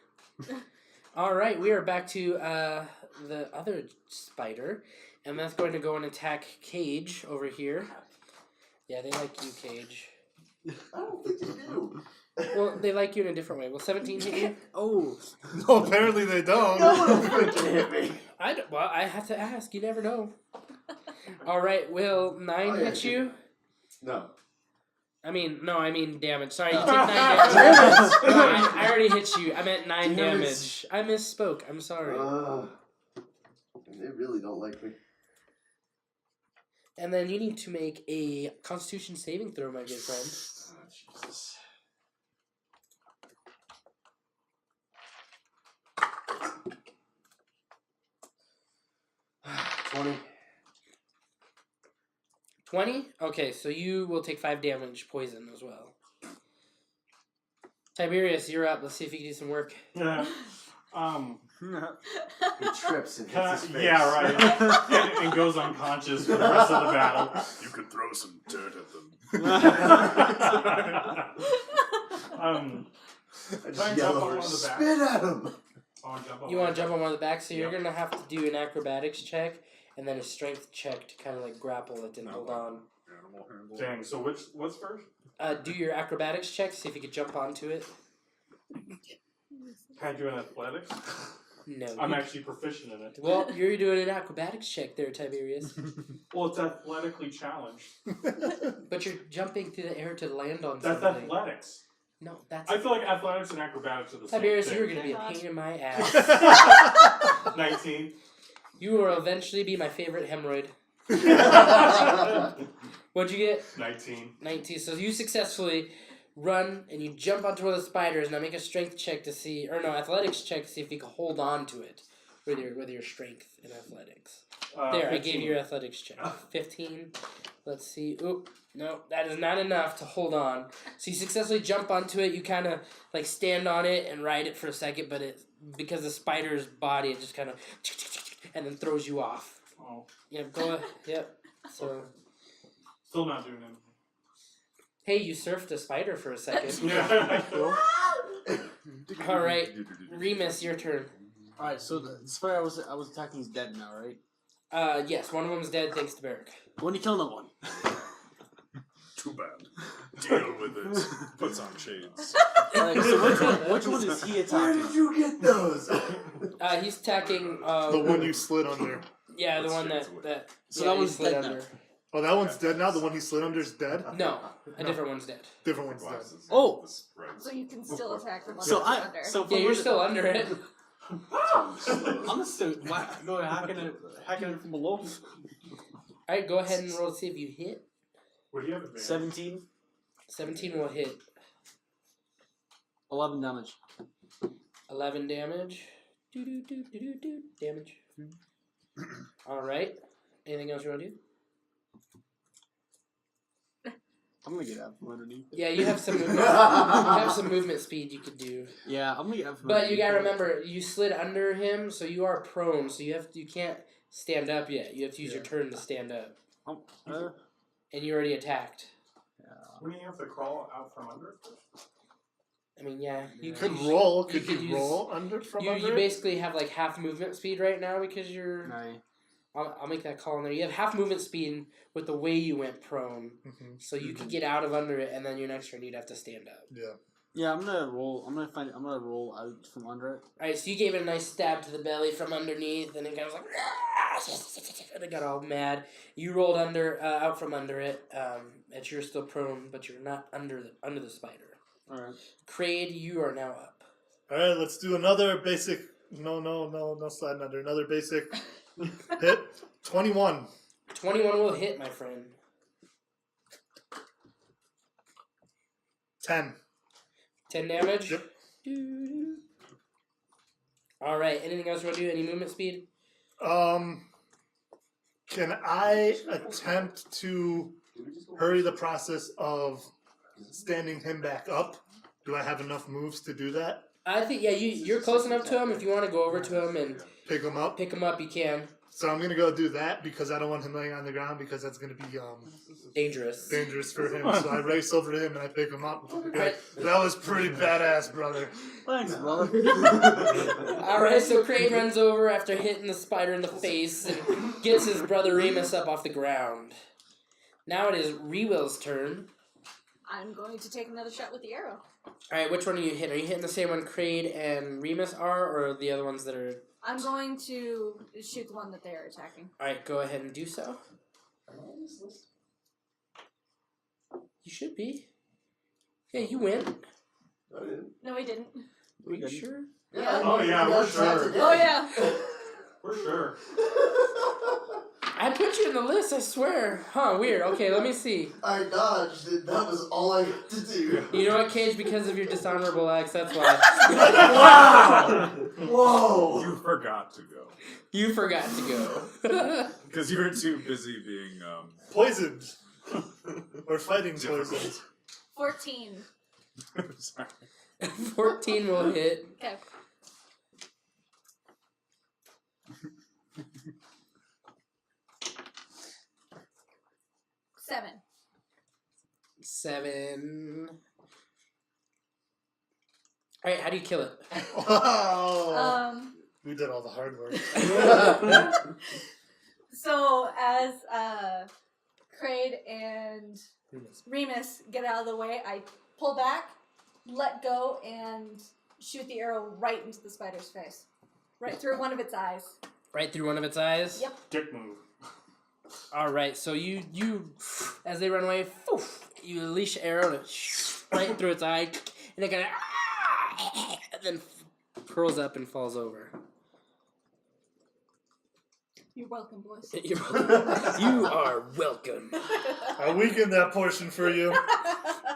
S2: All right, we are back to the other spider, and that's going to go and attack Cage over here. Yeah, they like you, Cage.
S4: I don't think you do.
S2: Well, they like you in a different way. Will 17 hit you?
S7: Oh,
S3: No, apparently they don't.
S4: No one will freaking hit me.
S2: Well, I have to ask. You never know. All right, will 9
S4: Oh, yeah,
S2: hit you?
S4: No.
S2: I mean damage. Sorry, you take 9 damage. I already hit you. I meant 9
S4: Damn it.
S2: damage. I misspoke. I'm sorry.
S4: They really don't like me.
S2: And then you need to make a Constitution saving throw, my good friend.
S4: Oh, Jesus. $20.
S2: 20? Okay, so you will take 5 damage poison as well. Tiberius, you're up. Let's see if you can do some work.
S8: Yeah.
S4: He trips and hits his face.
S8: Yeah, right. and goes unconscious for the rest of the battle.
S1: You could throw some dirt at them.
S4: I
S8: Can I
S4: just
S8: jump
S4: yell
S8: on
S4: over,
S8: one of the back?
S4: spit at him!
S2: You want to jump on one of the back, so you're
S8: Yep.
S2: going to have to do an acrobatics check and then a strength check to kind of like grapple it and hold on.
S1: Animal handle.
S8: Dang, so what's first?
S2: Do your acrobatics check, see if you can jump onto it.
S8: Can I do an athletics?
S2: No.
S8: I'm
S2: you-
S8: actually proficient in it.
S2: Well, you're doing an acrobatics check there, Tiberius.
S8: Well, it's athletically challenged.
S2: But you're jumping through the air to land on
S8: That's
S2: something.
S8: athletics.
S2: No, that's...
S8: I feel like athletics and acrobatics are the same
S2: Tiberius,
S8: thing.
S2: you're going to be a
S6: Oh my
S2: pain in my ass.
S8: 19.
S2: You will eventually be my favorite hemorrhoid. What'd you get?
S8: 19.
S2: 19. So you successfully run and you jump onto one of the spiders. Now make a strength check to see, or no, athletics check to see if you can hold on to it with your strength in athletics. There, I
S8: 15.
S2: gave you your athletics check. 15. Let's see. Oop. No, that is not enough to hold on. So you successfully jump onto it. You kind of like stand on it and ride it for a second, but it because the spider's body, it just kind of and then throws you off.
S8: Oh.
S2: Yep. Go ahead. Yep. So.
S8: Still not doing anything.
S2: Hey, you surfed a spider for a second.
S8: Yeah.
S2: Cool. All right, Remus, your turn.
S7: Alright, so the spider I was attacking is dead now, right?
S2: Yes, one of them's dead thanks to Barrick.
S7: When you kill another one.
S1: Too bad. Deal with it. Puts on shades.
S7: Alright, so which one is he
S4: Where
S7: attacking?
S4: did you get those?
S2: He's attacking.
S3: The one you slid under.
S2: Yeah, the
S1: Let's
S2: one
S1: shades
S2: that.
S1: away.
S7: So
S2: yeah,
S7: that
S2: he
S7: one's
S2: slid
S7: dead
S2: under.
S7: now.
S3: Oh, that one's dead now? The one he slid under is dead?
S2: No, a different one's dead.
S3: Different one's dead.
S1: Glasses.
S7: Oh.
S1: This right.
S6: So you can still attack the one
S7: So
S6: that's under.
S2: Yeah, you're still under it.
S7: I'm still go hacking it from below.
S2: All right, go ahead and roll to see if you hit.
S8: What do you have advantage?
S7: 17,
S2: 17 will hit.
S7: 11 damage.
S2: 11 damage. Damage. All right. Anything else you want to do?
S7: I'm gonna get out from underneath.
S2: Yeah, you have some movement. You have some movement speed you could do.
S7: Yeah, I'm gonna get out from
S2: But you
S7: underneath.
S2: gotta remember, you slid under him, so you are prone. So you can't stand up yet. You have to use your turn to stand up, and you already attacked.
S8: Wouldn't you have to crawl out from under it first?
S2: I mean, yeah,
S3: You could roll. Could you
S2: use-
S3: roll under from
S2: You
S3: under?
S2: basically have like half movement speed right now because you're.
S7: Aye.
S2: I'll make that call in there. You have half movement speed with the way you went prone, so you could get out of under it, and then your next turn you'd have to stand up.
S3: Yeah.
S7: Yeah, I'm gonna roll. I'm gonna roll out from under it.
S2: All right, so you gave it a nice stab to the belly from underneath, and it kind of like, and it got all mad. You rolled out from under it. And you're still prone, but you're not under the spider.
S7: All right.
S2: Kraid, you are now up.
S3: All right, let's do another basic. No sliding under. Another basic hit. 21.
S2: 21 will hit, my friend.
S3: 10.
S2: 10 damage.
S3: Yep.
S2: All right. Anything else you want to do? Any movement speed?
S3: Can I attempt to hurry the process of standing him back up? Do I have enough moves to do that?
S2: I think you're close enough to him. If you want to go over to him and
S3: Pick him up?
S2: pick him up, you can.
S3: So I'm going to go do that because I don't want him laying on the ground because that's going to be
S2: Dangerous.
S3: dangerous for him. So I race over to him and I pick him up. Like, that was pretty badass, brother.
S7: Thanks, brother.
S2: All right. So Kraid runs over after hitting the spider in the face and gets his brother Remus up off the ground. Now it is Rewill's turn.
S6: I'm going to take another shot with the arrow.
S2: All right, which one are you hitting? Are you hitting the same one Kraid and Remus are, or the other ones that are...
S6: I'm going to shoot the one that they are attacking.
S2: All right, go ahead and do so. You should be. Yeah, you win.
S6: No, he didn't.
S2: Are you sure?
S6: Yeah.
S8: Oh, yeah, we're sure.
S6: Oh, yeah.
S8: For sure.
S2: I put you in the list, I swear. Huh, weird. Okay, let me see.
S4: I dodged it. That was all I had to do.
S2: You know what, Cage? Because of your dishonorable acts, that's why.
S4: Wow! Whoa!
S1: You forgot to go.
S2: You forgot to go.
S1: Because you were too busy being,
S3: Poisoned. Or fighting poison.
S6: 14.
S1: sorry.
S2: 14 will hit.
S6: Okay. Seven.
S2: 7. All right, how do you kill it?
S3: Oh. We did all the hard work.
S6: So as Kraid and Remus get out of the way, I pull back, let go, and shoot the arrow right into the spider's face. Right through one of its eyes.
S2: Right through one of its eyes?
S6: Yep.
S8: Dick move.
S2: All right, so you, as they run away, you unleash the arrow right through its eye, and it kind of, and then curls up and falls over.
S6: You're welcome, boys.
S2: You are welcome.
S3: I weakened that portion for you.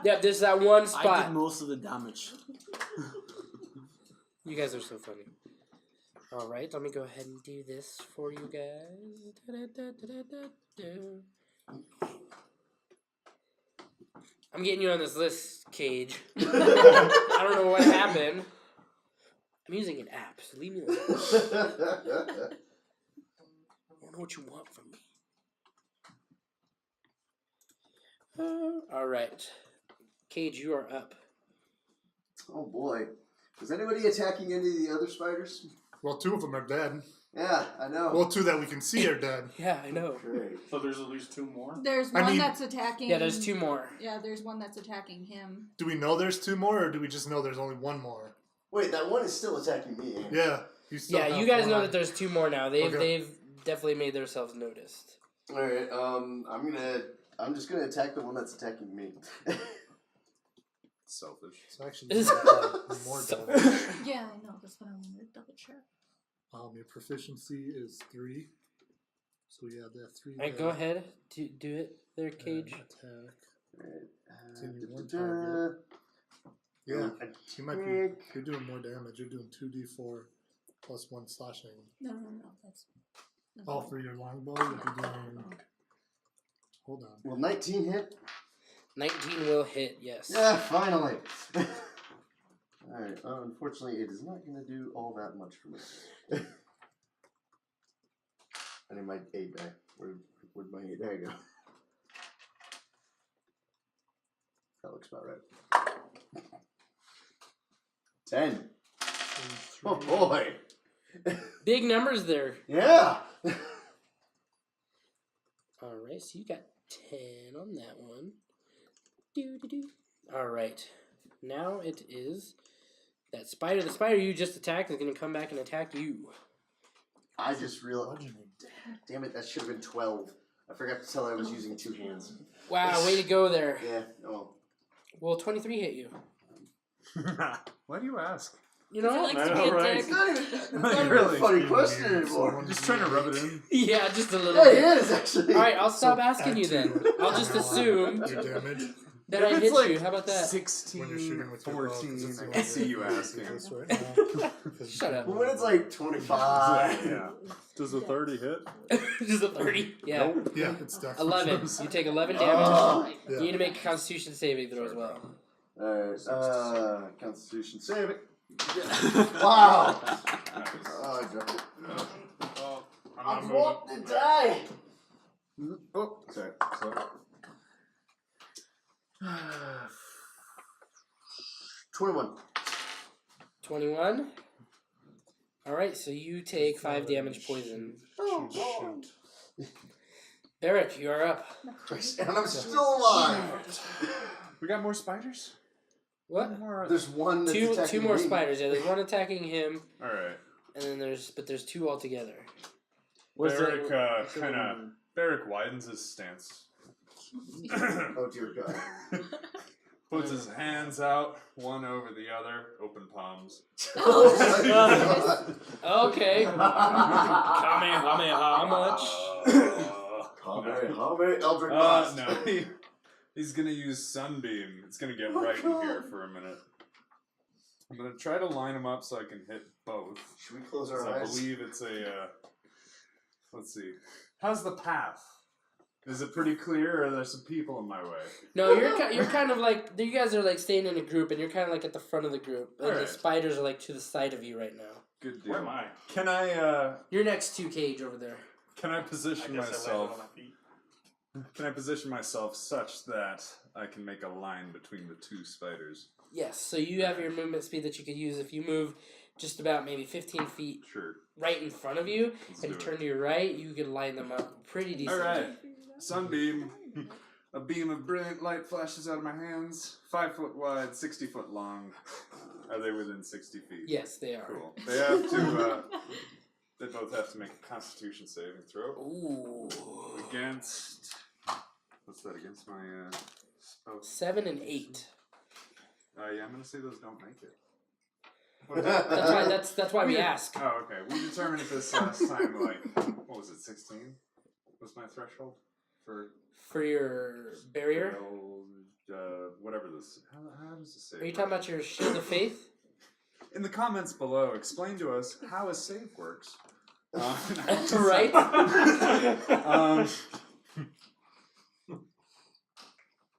S2: Yep, there's that one
S7: I
S2: spot.
S7: did most of the damage.
S2: You guys are so funny. All right, let me go ahead and do this for you guys. I'm getting you on this list, Cage. I don't know what happened. I'm using an app, so leave me alone. I don't know what you want from me. All right. Cage, you are up.
S4: Oh boy. Is anybody attacking any of the other spiders?
S3: Well, 2 of them are dead.
S4: Yeah, I know.
S3: Well, 2 that we can see are dead.
S2: Yeah, I know.
S4: Great.
S8: So there's at least 2 more?
S6: There's
S3: I
S6: one
S3: mean-
S6: that's attacking.
S2: Yeah, there's 2 more.
S6: Yeah, there's one that's attacking him.
S3: Do we know there's 2 more, or do we just know there's only 1 more?
S4: Wait, that one is still attacking me. Ain't it?
S3: Yeah. You still
S2: Yeah,
S3: have
S2: you guys know
S3: 1.
S2: that there's 2 more now. They've
S3: Okay.
S2: they've definitely made themselves noticed.
S4: All right. I'm just gonna attack the one that's attacking me.
S1: Selfish.
S3: So actually,
S2: This-
S3: more
S2: So-
S3: damage.
S6: Yeah, I know. That's what I wanted to double check.
S3: Your proficiency is 3. So we add that 3.
S2: All right, go ahead. Do it there, Cage.
S3: Attack.
S4: Alright,
S3: Continue one target. Yeah, you might be.
S4: Kick.
S3: You're doing more damage. You're doing 2d4 plus 1 slashing.
S6: No. That's
S3: Oh, for your longbow, you'll be doing. Hold on.
S4: Will 19 hit?
S2: 19 will hit, yes.
S4: Yeah, finally. Alright, unfortunately, it is not going to do all that much for me. I need my 8 die. Where'd my 8 die go? That looks about right. 10. Oh boy.
S2: Big numbers there.
S4: Yeah.
S2: All right, so you got 10 on that one. All right, now it is that spider. The spider you just attacked is going to come back and attack you.
S4: I just realized. Damn it, that should have been 12. I forgot to tell I was using 2 hands.
S2: Wow, way to go there.
S4: Yeah, oh.
S2: Well, 23 hit you.
S1: Why do you ask?
S2: You know what?
S8: I know, right?
S4: It's not even
S1: Really?
S4: a funny question anymore.
S1: Just trying to rub it in.
S2: Yeah, just a little
S4: Yeah,
S2: bit.
S4: he is, actually.
S2: All right, I'll stop
S3: So
S2: asking
S3: add
S2: you then.
S3: 2.
S2: I'll just assume
S3: Your damage.
S2: that
S1: If
S2: I
S1: it's
S2: hit
S1: like
S2: you. How about that?
S1: 16,
S3: When you're shooting with your bow, 'cause
S1: 14,
S3: it's
S1: I
S3: the
S1: can
S3: only
S1: see you
S3: way
S1: asking.
S3: this right now.
S2: Shut up.
S4: But when it's like 25.
S1: Yeah. Does a 30 hit?
S2: Just a 30. Yeah.
S3: Yeah, it's definitely
S2: 11. You take 11 damage.
S4: Oh.
S2: You need to make a Constitution saving throw as well.
S4: Alright, Constitution save it. Wow. Oh, I dropped it.
S8: Oh, I'm
S4: I
S8: not moving.
S4: dropped the die. Oh, sorry. 21.
S2: 21. Alright, so you take 5 damage poison.
S4: Oh,
S2: Barrett, you are up.
S4: and I'm still alive.
S1: We got more spiders?
S2: What?
S4: There's one that's
S2: Two
S4: attacking
S2: more
S4: me.
S2: spiders. Yeah, there's one attacking him,
S1: Alright.
S2: and then there's 2 altogether.
S1: Barrick Barrick widens his stance.
S4: Oh dear God.
S1: Puts his hands out, one over the other, open palms.
S2: Okay. Kamehameha, how much?
S4: Eldritch Blast.
S1: No. He's gonna use Sunbeam. It's gonna get right in here for a minute. I'm gonna try to line him up so I can hit both.
S4: Should we close our
S1: I
S4: eyes?
S1: believe it's a. Let's see. How's the path? Is it pretty clear, or are there some people in my way?
S2: No, you're kind of like, you guys are like staying in a group, and you're kind of like at the front of the group, and the
S1: Alright.
S2: spiders are like to the side of you right now.
S1: Good deal.
S8: Where am I?
S1: Can I
S2: You're next to Cage over there.
S1: can I
S8: I
S1: position
S8: guess I landed
S1: myself?
S8: on my feet.
S1: Can I position myself such that I can make a line between the 2 spiders?
S2: Yes, so you have your movement speed that you could use if you move just about maybe 15 feet
S1: Sure.
S2: right in front of you
S1: Let's
S2: and
S1: do
S2: turn
S1: it.
S2: to your right, you could line them up pretty decently.
S1: Alright. Sunbeam. A beam of brilliant light flashes out of my hands. 5 foot wide, 60 foot long. Are they within 60 feet?
S2: Yes, they are.
S1: Cool. They have to. They both have to make a Constitution saving throw
S2: Ooh.
S1: against. What's that against my spell?
S2: 7 and 8.
S1: Yeah, I'm gonna say those don't make it.
S2: That's why we ask.
S1: Oh, okay. We determined this last time. Like, what was it? 16 was my threshold for
S2: your barrier.
S1: whatever this. How does this say?
S2: Are you talking about your shield of faith?
S1: in the comments below, explain to us how a save works.
S2: Right?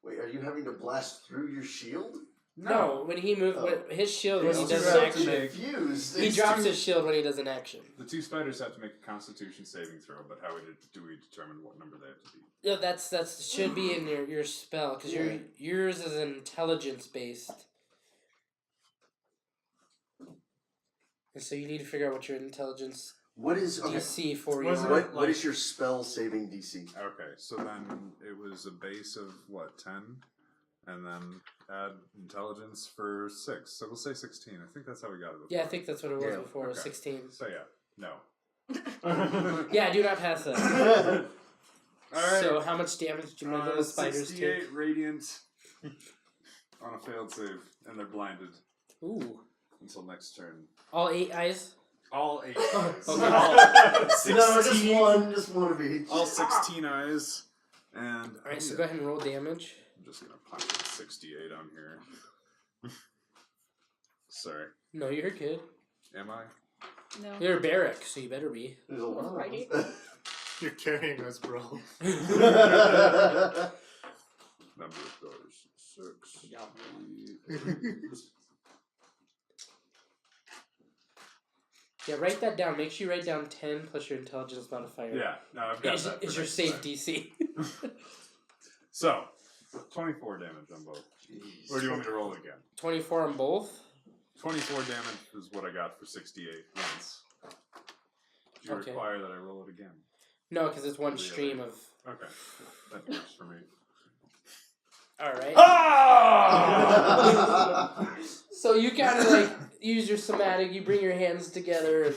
S4: Wait, are you having to blast through your shield?
S2: No, when he moves, his shield when he
S1: It's
S2: does
S1: too
S2: an
S1: rough to
S2: action,
S1: make.
S4: Confused.
S2: he drops his shield when he does an action.
S1: The two spiders have to make a Constitution saving throw, but how do we determine what number they have to be?
S2: Yeah, that's should be in your spell because yours is intelligence based, and so you need to figure out what your intelligence
S4: What is
S2: DC for you.
S3: What is it?
S4: What is your spell saving DC?
S1: Okay, so then it was a base of what, 10? And then add intelligence for 6. So we'll say 16. I think that's how we got it before.
S2: Yeah, I think that's what it was
S4: Yeah,
S2: before.
S1: okay.
S2: 16.
S1: So yeah, no.
S2: Yeah, do not pass that.
S1: Alright.
S2: So how much damage do you make those spiders
S1: 68
S2: take?
S1: radiant on a failed save, and they're blinded
S2: Ooh,
S1: until next turn.
S2: all 8 eyes.
S1: All 8 eyes.
S2: Okay.
S1: All 16,
S4: No, just one of each.
S1: all 16 eyes. And
S2: All right, so go ahead and roll damage.
S1: I'm just gonna punch 68 on here. Sorry.
S2: No, you're good.
S1: Am I?
S6: No.
S2: You're a barrack, so you better be.
S4: There's a lot of
S6: Right.
S4: them.
S3: You're carrying us, bro.
S1: Number of doors. 6.
S2: Yeah, write that down. Make sure you write down 10 plus your intelligence modifier.
S1: Yeah, no, I've got that.
S2: Is
S1: for
S2: your
S1: next
S2: safe
S1: time.
S2: DC.
S1: So, 24 damage on both. Or do you want me to roll it again?
S2: 24 on both?
S1: 24 damage is what I got for 68 once. Do you
S2: Okay.
S1: require that I roll it again?
S2: No, because it's one
S1: Really?
S2: stream of...
S1: Okay, that works for me.
S2: Alright.
S1: Ah!
S2: So you kind of like use your somatic, you bring your hands together, and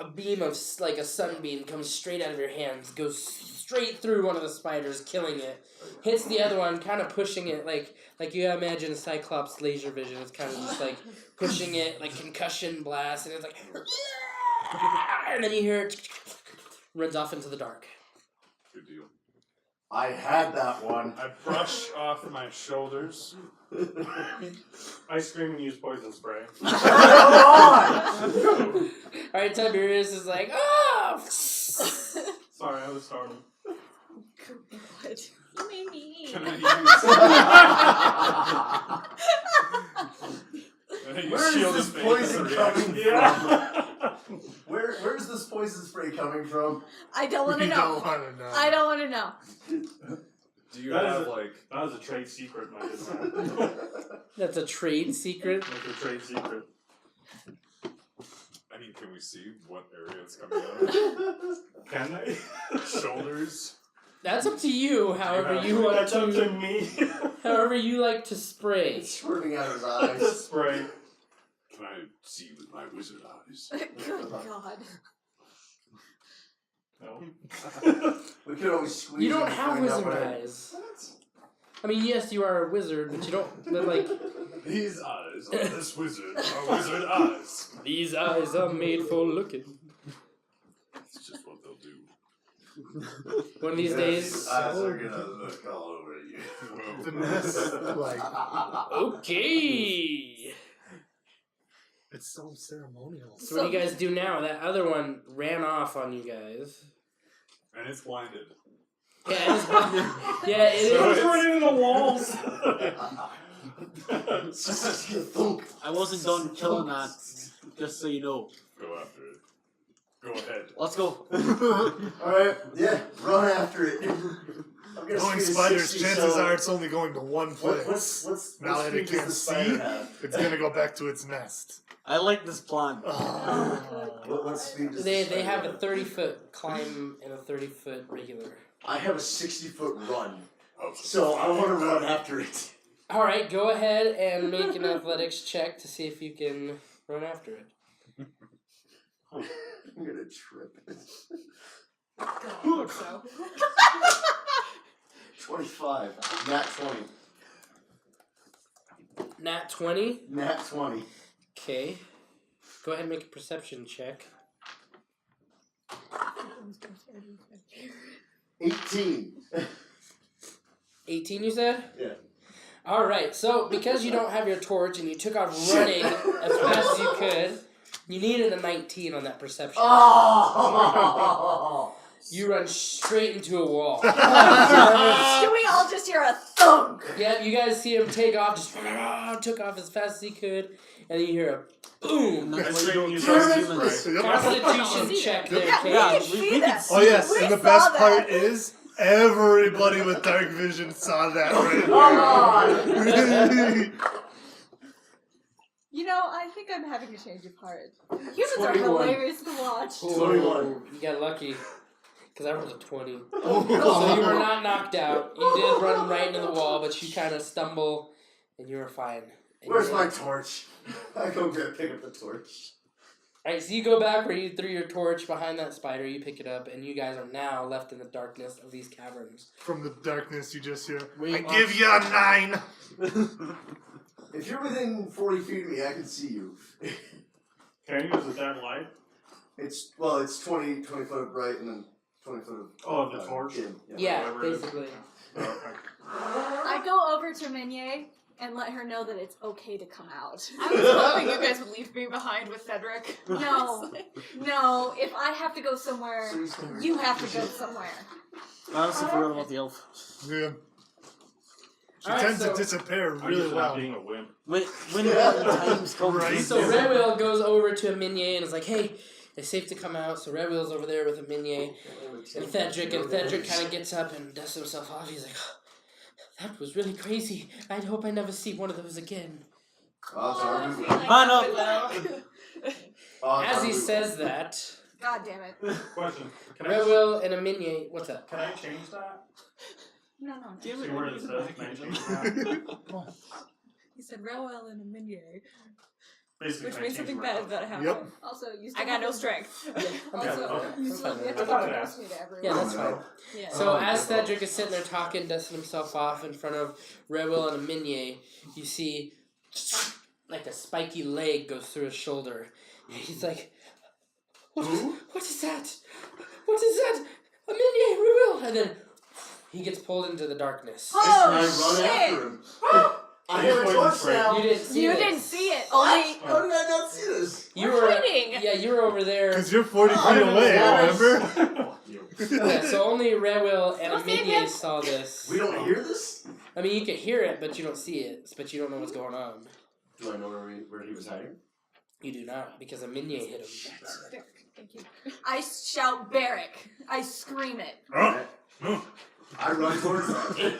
S2: a beam of like a sunbeam comes straight out of your hands, goes straight through one of the spiders, killing it. Hits the other one, kind of pushing it like you imagine Cyclops laser vision. It's kind of just like pushing it, like concussion blast, and it's like, and then you hear it runs off into the dark.
S1: Good deal.
S4: I had that one.
S8: I brush off my shoulders. I scream and use poison spray.
S2: Alright, Tiberius is like, oh!
S8: Sorry, I was startled.
S6: God. Maybe.
S1: Can I use
S4: Where is
S1: shield
S4: this
S1: of faith
S4: poison
S1: as a
S4: coming
S1: reaction?
S8: Yeah.
S4: Where's this poison spray coming from?
S6: I don't want to
S3: We
S6: know.
S3: don't want to know.
S6: I don't want to know.
S1: Do you
S8: That is
S1: have
S8: a-
S1: like...
S8: That was a trade secret, my good man.
S2: That's a trade secret.
S8: That's a trade secret.
S1: I mean, can we see what area it's coming out of?
S8: Can they?
S1: Shoulders?
S2: That's up to you, however you want
S8: That's up to
S2: to,
S8: me.
S2: however you like to spray.
S4: It's squirting out of his
S8: The
S4: eyes.
S8: spray.
S1: Can I see with my wizard eyes?
S6: Good God.
S8: No.
S4: We could always squeeze.
S2: You don't
S4: and
S2: have
S4: find out
S2: wizard
S4: what
S2: eyes. I mean, yes, you are a wizard, but you don't. But like,
S1: These eyes on this wizard are wizard eyes.
S2: these eyes are made for looking.
S1: It's just what they'll do.
S2: One of these days.
S4: These eyes are gonna look all over you.
S3: The nest, like,
S2: Okay.
S3: it's so ceremonial.
S2: So what do you guys do now? That other one ran off on you guys.
S1: And it's blinded.
S2: Yeah, it is. Yeah, it
S8: So
S2: is.
S8: it's running in the walls.
S7: I wasn't done killing that, just so you know.
S1: Go after it. Go ahead.
S7: Let's go.
S4: Alright, yeah, run after it. I'm gonna
S3: Knowing
S4: squeeze
S3: spiders,
S4: 60,
S3: chances
S4: so-
S3: are it's only going to one place.
S4: What's
S3: Now that it
S4: speed does
S3: can't
S4: the spider
S3: see,
S4: have?
S3: it's gonna go back to its nest.
S7: I like this plan.
S4: What speed does
S2: They
S4: the
S2: they
S4: spider
S2: have a 30-foot climb and a 30-foot regular.
S4: I have a 60-foot run, so I want to run after it.
S2: All right, go ahead and make an athletics check to see if you can run after it.
S4: I'm gonna trip it.
S6: God, so.
S4: 25. Nat 20.
S2: Nat 20.
S4: Nat 20.
S2: Okay. Go ahead and make a perception check.
S4: 18.
S2: 18, you said?
S4: Yeah.
S2: All right, so because you don't have your torch and you took off running as fast as you could, you needed a 19 on that perception.
S4: Oh!
S2: You run straight into a wall.
S6: Do we all just hear a thunk?
S2: Yeah, you guys see him take off, just took off as fast as he could, and then you hear a boom.
S8: I
S7: That's why
S8: say
S7: you don't
S8: use
S7: trust
S8: our
S7: humans.
S8: spray.
S2: Constitution check there,
S6: Yeah, we
S2: Kate.
S6: can see that.
S3: Oh yes,
S6: We
S3: and the
S6: saw
S3: best
S6: that.
S3: part is everybody with dark vision saw that right there.
S6: You know, I think I'm having a change of heart. Humans are
S4: 21.
S6: hilarious to watch.
S4: 21.
S2: You got lucky, because I rolled a 20.
S4: Oh,
S2: So you were not knocked out. You did run right into the wall, but you kind of stumble, and you were fine. And
S4: Where's
S2: you're
S4: my
S2: like-
S4: torch? I go pick up the torch.
S2: Alright, so you go back where you threw your torch behind that spider, you pick it up, and you guys are now left in the darkness of these caverns.
S3: From the darkness, you just hear,
S7: We
S3: I
S7: are-
S3: give you a 9.
S4: If you're within 40 feet of me, I can see you.
S8: Can you use a dead light?
S4: It's 20 foot of bright and then 20 foot of...
S8: Oh, the torch?
S4: dim.
S2: Yeah,
S8: whatever it is.
S2: basically.
S8: Oh, okay.
S6: I go over to Minier and let her know that it's okay to come out.
S5: I was hoping you guys would leave me behind with Cedric.
S6: No, no, if I have to go somewhere, you have to go somewhere.
S7: I honestly forgot about the elf.
S3: Yeah. She
S2: Alright,
S3: tends
S2: so-
S3: to disappear
S8: I'm
S3: really
S8: just not
S3: well.
S8: being a wimp.
S7: When times come,
S3: Right.
S2: So Red Wheel goes over to a Minier and is like, hey, it's safe to come out. So Red Wheel's over there with a Minier and Thedric kind of gets up and dusts himself off. He's like, oh, that was really crazy. I hope I never see one of those again.
S7: Man up!
S2: As he says that,
S6: God damn it.
S8: Question. Can
S2: Red
S8: I,
S2: Wheel and a Minier, what's up?
S8: can I change that?
S6: No.
S8: See where it says? Can I change that?
S5: He said Rowell and a Minier,
S8: Basically,
S5: which
S8: can I
S5: means
S8: change
S5: something
S8: my
S5: bad is
S8: outfit?
S5: about to happen.
S3: Yep.
S6: Also, you still
S5: I got
S6: have
S5: no
S6: to-
S5: strength.
S6: Also,
S8: okay.
S6: you still have to
S8: I thought I'd
S6: introduce
S8: ask.
S6: me to everyone.
S2: Yeah, that's fine.
S5: Yeah.
S2: So as Cedric is sitting there talking, dusting himself off in front of Red Will and a Minier, you see like a spiky leg goes through his shoulder. And he's like, what is that? What is that? A Minier, Red Will! And then he gets pulled into the darkness.
S4: I run after him. I have a torch now.
S2: You didn't see
S6: You
S2: this.
S6: didn't see it. Only
S4: How did I not see this?
S2: You
S5: We're
S2: were
S5: hiding.
S2: Yeah, you were over there.
S3: Because you're 40 feet
S4: I didn't
S3: away,
S4: realize.
S3: remember?
S8: Fuck you.
S2: Yeah, so only Red Will and a
S5: Go see him.
S2: Minier saw this.
S4: We don't hear this?
S2: I mean, you can hear it, but you don't see it. But you don't know what's going on.
S4: Do I know where he was hiding?
S2: You do not, because a Minier hit him.
S5: Thank you.
S6: I shout Barrack. I scream it.
S4: I run towards that.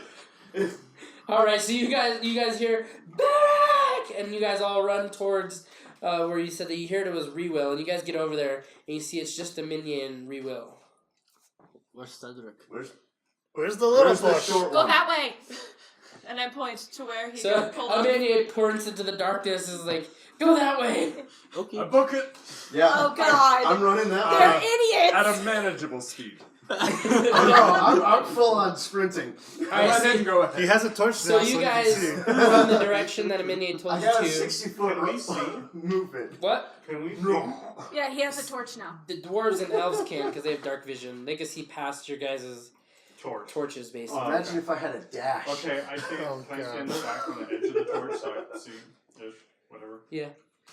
S2: All right, so you guys hear back, and you guys all run towards where you said that you heard it was Rewill, and you guys get over there and you see it's just a minion and Rewill.
S7: Where's Cedric?
S3: Where's the little
S4: Where's the
S3: bush?
S4: short
S5: Go
S4: one?
S5: that way. And I point to where he
S2: So
S5: got pulled
S2: a
S5: up.
S2: minion points into the darkness, is like, go that way.
S7: Okay.
S1: I book it
S4: Yeah.
S6: Oh, God.
S4: I'm running that
S6: They're
S4: way.
S6: idiots.
S1: at a manageable speed.
S4: I'm full on sprinting.
S2: All right,
S1: Let
S2: so,
S1: him go ahead.
S3: He has a torch
S2: so
S3: now,
S2: you
S3: so
S2: guys
S3: you
S2: move
S3: can
S2: in the direction that a minion told
S4: I
S2: you
S4: got a
S2: to.
S4: 60-foot
S8: Can we see?
S4: movement.
S2: What?
S8: Can we?
S6: Yeah, he has a torch now.
S2: The dwarves and elves can't because they have dark vision. They can see past your guys'
S8: Torch.
S2: torches, basically.
S8: Oh,
S4: Imagine if I had a dash.
S8: Okay, I think
S3: Oh,
S8: can I stand
S3: God.
S8: back on the edge of the torch so I can see if whatever?
S2: Yeah.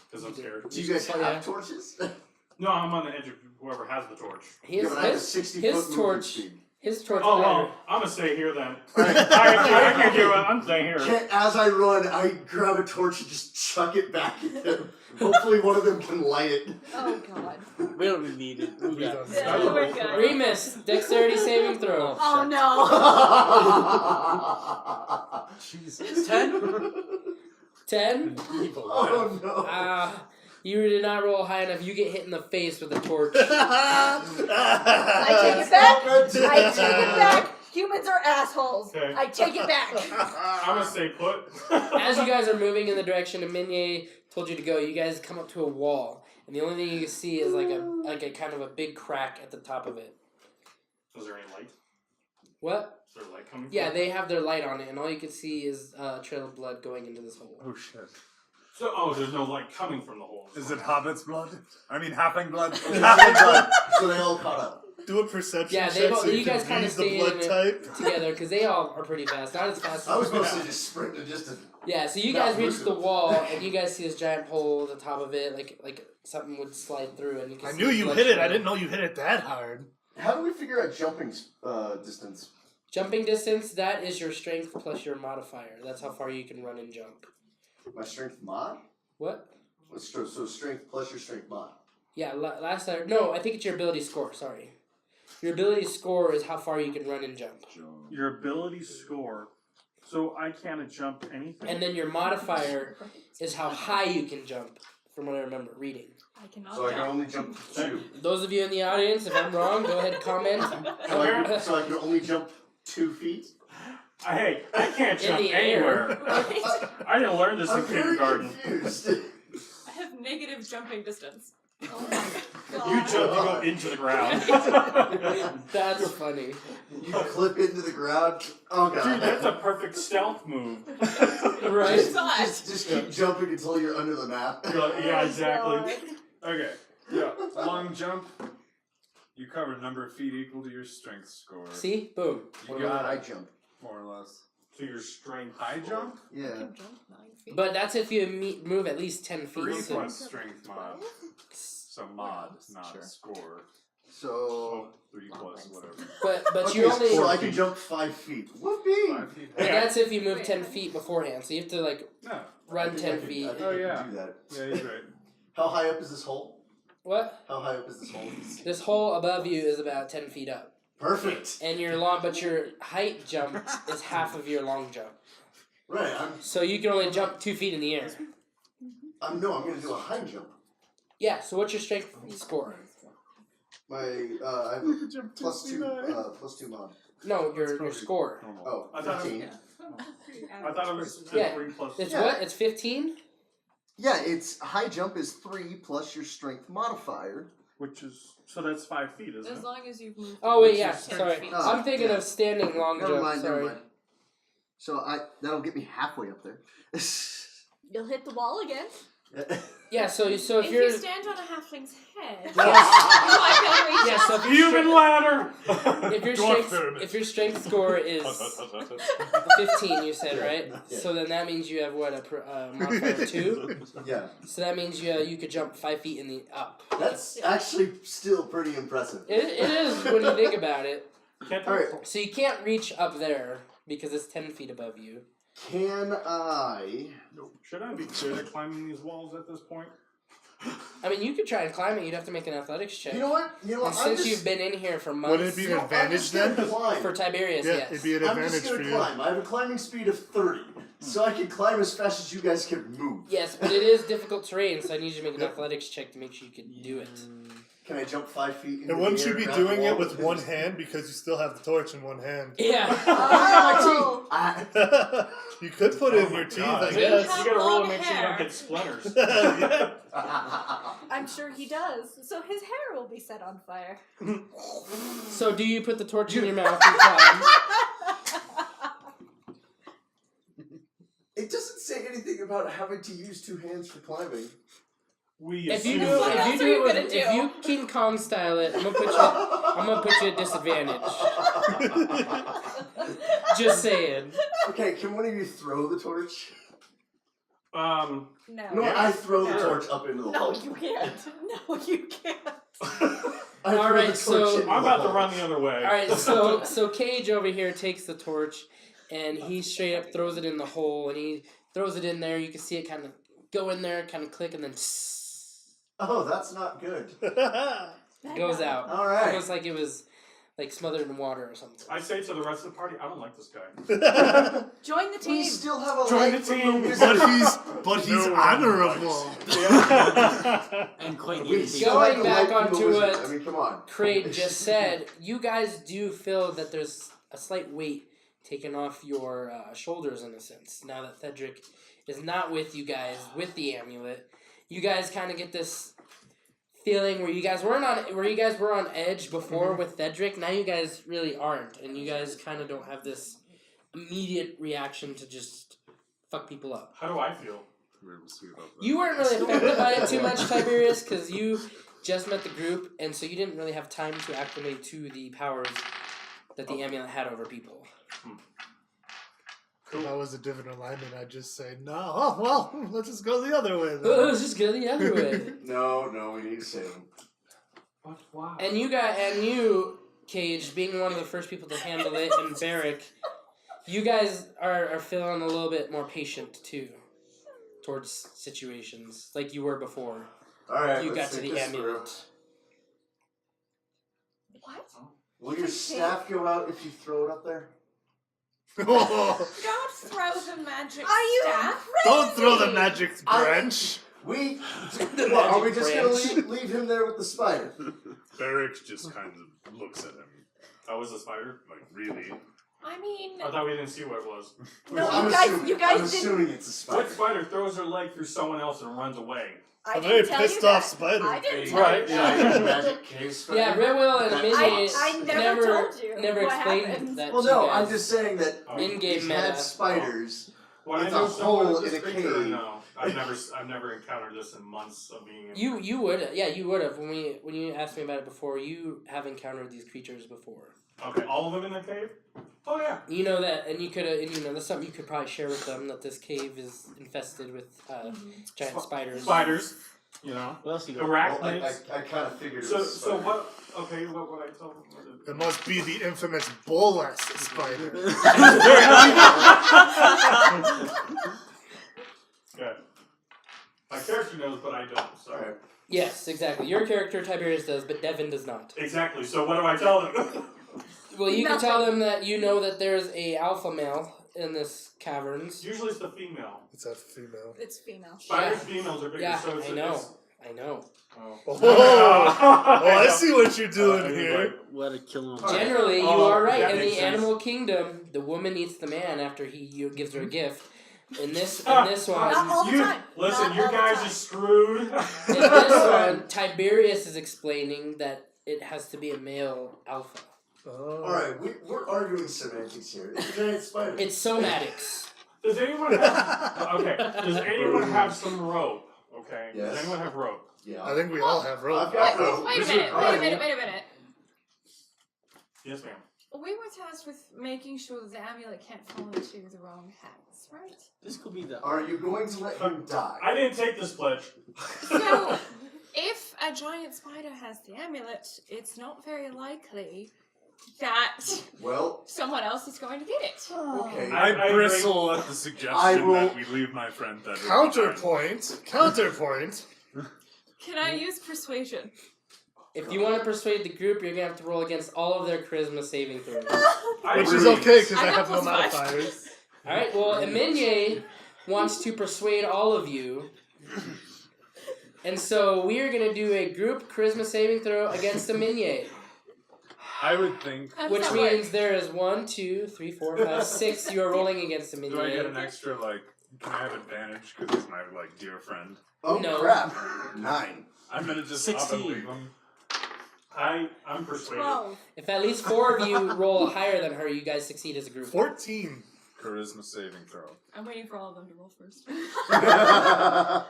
S8: Because I'm scared.
S4: Do you guys have
S2: Yeah.
S4: torches?
S8: No, I'm on the edge of whoever has the torch.
S2: His,
S4: Yeah, but I have a
S2: his,
S4: 60-foot
S2: his
S4: movement
S2: torch.
S4: speed.
S2: His torch.
S8: Oh well, I'm gonna stay here then. I can give it. I'm staying here.
S4: As I run, I grab a torch and just chuck it back at them. Hopefully one of them can light it.
S6: Oh, God.
S7: We don't need it. We got it.
S6: Yeah, we're good.
S2: Remus, dexterity saving throw.
S6: Oh, no.
S1: Jesus.
S7: 10?
S2: 10?
S4: Oh no.
S2: You did not roll high enough. You get hit in the face with a torch.
S6: I take it back. I take it back. Humans are assholes.
S8: Okay.
S6: I take it back.
S8: I'm gonna stay put.
S2: As you guys are moving in the direction of Minier told you to go, you guys come up to a wall, and the only thing you can see is like a kind of a big crack at the top of it.
S8: Is there any light?
S2: What?
S8: Is there light coming?
S2: Yeah,
S8: from?
S2: they have their light on it, and all you can see is a trail of blood going into this hole.
S1: Oh shit.
S8: So there's no light coming from the hole.
S1: Is it Hobbit's blood? I mean, halfling blood. Halfling blood.
S4: So they all caught up.
S3: Do a perception
S2: Yeah, they
S3: check
S2: both-
S3: so you
S2: you guys
S3: can
S2: kinda
S3: read the
S2: stay
S3: blood
S2: in it.
S3: type.
S2: together because they all are pretty fast. Not as fast
S4: I was
S2: as
S4: mostly just sprinting just to.
S2: yeah. So you guys reach the wall and you guys see this giant hole at the top of it, like something would slide through, and you can.
S3: I
S2: see
S3: knew you
S2: blood
S3: hit it. I
S2: flowing.
S3: didn't know you hit it that hard.
S4: How do we figure out jumping distance?
S2: Jumping distance. That is your strength plus your modifier. That's how far you can run and jump.
S4: My strength mod?
S2: What?
S4: So strength plus your strength mod.
S2: Yeah. Last time. No, I think it's your ability score. Sorry. Your ability score is how far you can run and jump.
S8: Your ability score. So I can't jump anything.
S2: And then your modifier is how high you can jump, from what I remember reading.
S5: I cannot
S4: So I can
S5: jump.
S4: only jump 2.
S2: Those of you in the audience, if I'm wrong, go ahead and comment.
S4: So I can only jump 2 feet?
S8: Hey, I can't
S2: In
S8: jump
S2: the air.
S8: anywhere.
S5: Right?
S8: I didn't learn this in
S4: I'm very
S8: kindergarten.
S4: confused.
S5: I have negative jumping distance.
S6: Oh my
S8: You
S6: god.
S8: jump, you go into the ground.
S2: That's funny.
S4: You clip into the ground. Oh god.
S8: Dude, that's a perfect stealth move.
S2: Right?
S4: Just keep jumping until you're under the map.
S8: You're like, yeah, exactly.
S1: Okay. Yeah. Long jump. You cover a number of feet equal to your strength score.
S2: See? Boom.
S1: You
S4: What
S1: got
S4: about high
S1: it,
S4: jump?
S1: more or less.
S8: To your strength.
S1: High jump?
S4: Yeah.
S5: Jump 9 feet.
S2: But that's if you move at least 10 feet.
S1: 3
S2: So,
S1: plus strength mod. So mod, not
S5: Sure.
S1: score.
S4: So.
S1: So 3 plus whatever.
S2: but
S4: Okay,
S2: you only.
S4: so I can jump 5 feet. Whoopee!
S1: 5 feet.
S2: But that's if you move 10 feet beforehand. So you have to like
S1: No.
S2: run 10
S4: I
S2: feet.
S4: think
S1: Oh,
S4: I
S1: yeah.
S4: can do that.
S1: Yeah, he's right.
S4: How high up is this hole?
S2: What?
S4: How high up is this hole?
S2: This hole above you is about 10 feet up.
S4: Perfect.
S2: And your but your height jump is half of your long jump.
S4: Right.
S2: So you can only jump 2 feet in the air.
S4: I'm gonna do a high jump.
S2: Yeah, so what's your strength score?
S4: My I have a plus 2 mod.
S2: No, your score.
S1: Normal.
S4: Oh,
S8: I thought it
S4: 15.
S8: I thought it was
S2: Yeah.
S8: 3 plus.
S2: It's
S4: Yeah.
S2: what? It's 15?
S4: Yeah, it's high jump is 3 plus your strength modifier.
S8: Which is, so that's 5 feet, isn't
S5: As
S8: it?
S5: long as you've moved.
S2: Oh, wait,
S5: at
S2: yeah,
S5: least 10
S2: sorry.
S5: feet.
S4: Oh.
S2: I'm thinking
S4: yeah.
S2: of standing long
S4: Never
S2: jump,
S4: mind,
S2: sorry.
S4: never mind. So that'll get me halfway up there.
S6: You'll hit the wall again.
S2: Yeah, so if
S5: If
S2: you're...
S5: you stand on a halfling's head,
S2: Yes.
S5: you might be able to reach
S2: Yeah,
S5: out.
S2: so if your
S8: Human ladder!
S2: if your strength score is 15, you said, right?
S4: Yeah.
S2: So then that means you have what, a modifier of 2?
S4: Yeah,
S2: So that means you could jump 5 feet in the up.
S4: that's actually still pretty impressive.
S2: It is when you think about it.
S8: Can't
S4: All right,
S2: So you can't reach up there because it's 10 feet above you.
S4: can I?
S8: Should I be good at climbing these walls at this point?
S2: I mean, you could try and climb it. You'd have to make an athletics check.
S4: You know what?
S2: And since you've been in here for months,
S3: Wouldn't it be an
S4: I'm
S3: advantage
S4: just gonna
S3: then?
S4: climb.
S2: for Tiberius,
S3: Yeah,
S2: yes.
S3: it'd be an
S4: I'm
S3: advantage
S4: just
S3: for
S4: gonna
S3: you.
S4: climb. I have a climbing speed of 30, so I can climb as fast as you guys can move.
S2: Yes, but it is difficult terrain, so I need you to make an athletics check to make sure you can do it.
S4: Can I jump 5 feet? Into
S3: And wouldn't
S4: the
S3: you
S4: air,
S3: be
S4: grab the
S3: doing
S4: wall
S3: it with
S4: and-
S3: one hand because you still have the torch in one hand?
S2: Yeah.
S6: Oh.
S3: You could put it in your teeth, I
S8: You
S3: guess.
S8: gotta roll
S5: long
S8: and make sure you
S5: hair.
S8: don't get splinters.
S6: I'm sure he does. So his hair will be set on fire.
S2: So do you put the torch in your mouth and climb?
S4: It doesn't say anything about having to use 2 hands for climbing.
S8: We
S2: If you
S8: assume
S2: do,
S5: What
S2: if
S5: else
S2: you
S5: are
S2: do
S5: you
S2: it with,
S5: gonna
S2: if
S5: do?
S2: you King Kong style it, I'm gonna put you at disadvantage. Just saying.
S4: Okay, can one of you throw the torch?
S6: No.
S4: No, I throw the torch up into the
S6: No,
S4: hole.
S6: you can't. No, you can't.
S4: I throw
S2: Alright,
S4: the torch
S2: so-
S4: into
S8: I'm
S4: the
S8: about to
S4: hole.
S8: run the other way.
S2: All right, so Cage over here takes the torch, and he straight up throws it in the hole, and he throws it in there. You can see it kind of go in there, kind of click, and then
S4: Oh, that's not good.
S2: goes out.
S4: All right.
S2: Almost like it was like smothered in water or something.
S8: I say to the rest of the party, I don't like this guy.
S6: Join the
S4: We
S6: team.
S4: still have a
S8: Join
S4: light
S8: the
S4: from
S8: team.
S4: the wizard.
S3: but he's honorable.
S7: And quite
S4: We
S7: easy.
S4: still
S2: Going
S4: have the
S2: back
S4: light from the
S2: onto
S4: wizard.
S2: it.
S4: I mean, come on.
S2: Craig just said, you guys do feel that there's a slight weight taken off your shoulders in a sense. Now that Thedric is not with you guys with the amulet, you guys kind of get this feeling where you guys were on edge before with Thedric. Now you guys really aren't, and you guys kind of don't have this immediate reaction to just fuck people up.
S8: How do I feel?
S1: We'll see about that.
S2: You weren't really affected by it too much, Tiberius, because just met the group, and so you didn't really have time to acclimate to the powers that the amulet had over people.
S3: If I was a Deven alignment, I'd just say, no, oh, well, let's just go the other way then.
S2: Let's just go the other way.
S4: No, we need to save him.
S7: But wow.
S2: And you, Cage, being one of the first people to handle it, and Barrick, you guys are feeling a little bit more patient too, towards situations like you were before.
S4: All right,
S2: You
S4: let's
S2: got to
S4: think
S2: the
S4: this through.
S2: amulet.
S6: What?
S4: Will your staff go out if you throw it up there?
S5: Don't throw the magic
S6: Are you
S5: staff.
S3: Don't throw the magic branch.
S4: We
S2: The
S4: what, are we
S2: magic
S4: just
S2: branch.
S4: gonna leave him there with the spider?
S1: Barrick just kind of looks at him,
S8: I was a spider.
S1: like, really?
S5: I mean,
S8: I thought we didn't see what it was.
S6: No,
S4: I'm
S6: you guys
S4: I'm
S6: didn't.
S4: assuming it's a
S8: What
S4: spider.
S8: spider throws her leg through someone else and runs away?
S6: I
S3: A
S6: didn't
S3: very
S6: tell you
S3: pissed
S6: that.
S3: off spider.
S6: I didn't tell
S8: Right,
S6: you
S4: Yeah,
S6: that.
S4: magic cave spider.
S2: Yeah, Redwell and Minnie
S6: I never told you
S2: never
S6: what
S2: explained
S6: happened.
S2: that
S4: Well,
S2: to
S4: no,
S2: you guys.
S4: I'm just saying that
S2: In-game
S4: we've
S2: meta.
S4: had spiders.
S8: Well,
S4: It's
S8: I know
S4: a
S8: someone
S4: hole
S8: with this
S4: in a
S8: creature,
S4: cave.
S8: No, I've never encountered this in months of being.
S2: You would have when you asked me about it before. You have encountered these creatures before.
S8: Okay, all of them in the cave. Oh yeah.
S2: You know that, and you could, that's something you could probably share with them, that this cave is infested with giant spiders.
S8: Spiders. You know.
S7: What else you got?
S4: Well,
S8: Arachnids.
S4: I kind of figured it
S8: So
S4: was a
S8: so
S4: spider.
S8: what? Okay, what would I tell them?
S3: It must be the infamous Bolas spider.
S8: Okay. My character knows, but I don't. So.
S4: Alright.
S2: Yes, exactly. Your character Tiberius does, but Deven does not.
S8: Exactly. So what do I tell them?
S2: Well, you can tell them that you know that there's a alpha male in this caverns.
S8: Usually it's the female.
S3: It's a female.
S6: It's female.
S8: Spiders, females are bigger.
S2: Yeah,
S8: so it's,
S2: I know.
S8: it's-
S2: I know.
S8: Oh.
S3: Oh, I see what you're doing
S8: Anyway.
S3: here.
S7: What a kill him.
S2: Generally, you
S8: Oh,
S2: are right.
S8: that
S2: In
S8: makes
S2: the
S8: sense.
S2: animal kingdom, the woman eats the man after he gives her a gift. In this
S6: Not
S2: one,
S6: all the
S8: You,
S6: time.
S8: listen,
S6: Not
S8: you
S6: all the
S8: guys
S6: time.
S8: are screwed.
S2: in this one, Tiberius is explaining that it has to be a male alpha.
S3: Oh.
S4: Alright, we're arguing semantics here. It's a giant spider.
S2: It's somatics.
S8: Does anyone have? Okay. Does anyone have some rope? Okay.
S4: Yes.
S8: Does anyone have rope?
S4: Yeah.
S3: I think we all have rope.
S4: I've got rope.
S5: wait a minute.
S8: Yes, ma'am.
S5: We were tasked with making sure that the amulet can't fall into the wrong hands, right?
S7: This could be the.
S4: Are you going to let him die?
S8: I didn't take this pledge.
S5: So, if a giant spider has the amulet, it's not very likely that
S4: Well,
S5: someone else is going to get it.
S4: okay.
S1: I
S8: I
S1: bristle at the suggestion
S4: I will-
S1: that we leave my friend dead.
S3: Counterpoint.
S5: Can I use persuasion?
S2: If you want to persuade the group, you're gonna have to roll against all of their charisma saving throws.
S8: I
S3: Which is
S8: agree.
S3: okay because
S5: I
S3: I
S5: got
S3: have no
S5: +5.
S3: modifiers.
S2: All right. Well, Eminye wants to persuade all of you, and so we are gonna do a group charisma saving throw against Eminye,
S1: I would think.
S5: How does
S2: which
S5: that work?
S2: means there is 1, 2, 3, 4, 5, 6. You are rolling against
S1: Do I get an
S2: Eminye.
S1: extra, like, can I have advantage because he's my, like, dear friend?
S4: Oh
S2: No.
S4: crap. 9.
S1: I'm gonna just up and
S7: 16.
S1: leave him.
S8: I'm persuaded.
S6: 12.
S2: If at least 4 of you roll higher than her, you guys succeed as a group.
S3: 14.
S1: Charisma saving throw.
S5: I'm waiting for all of them to roll first.
S1: I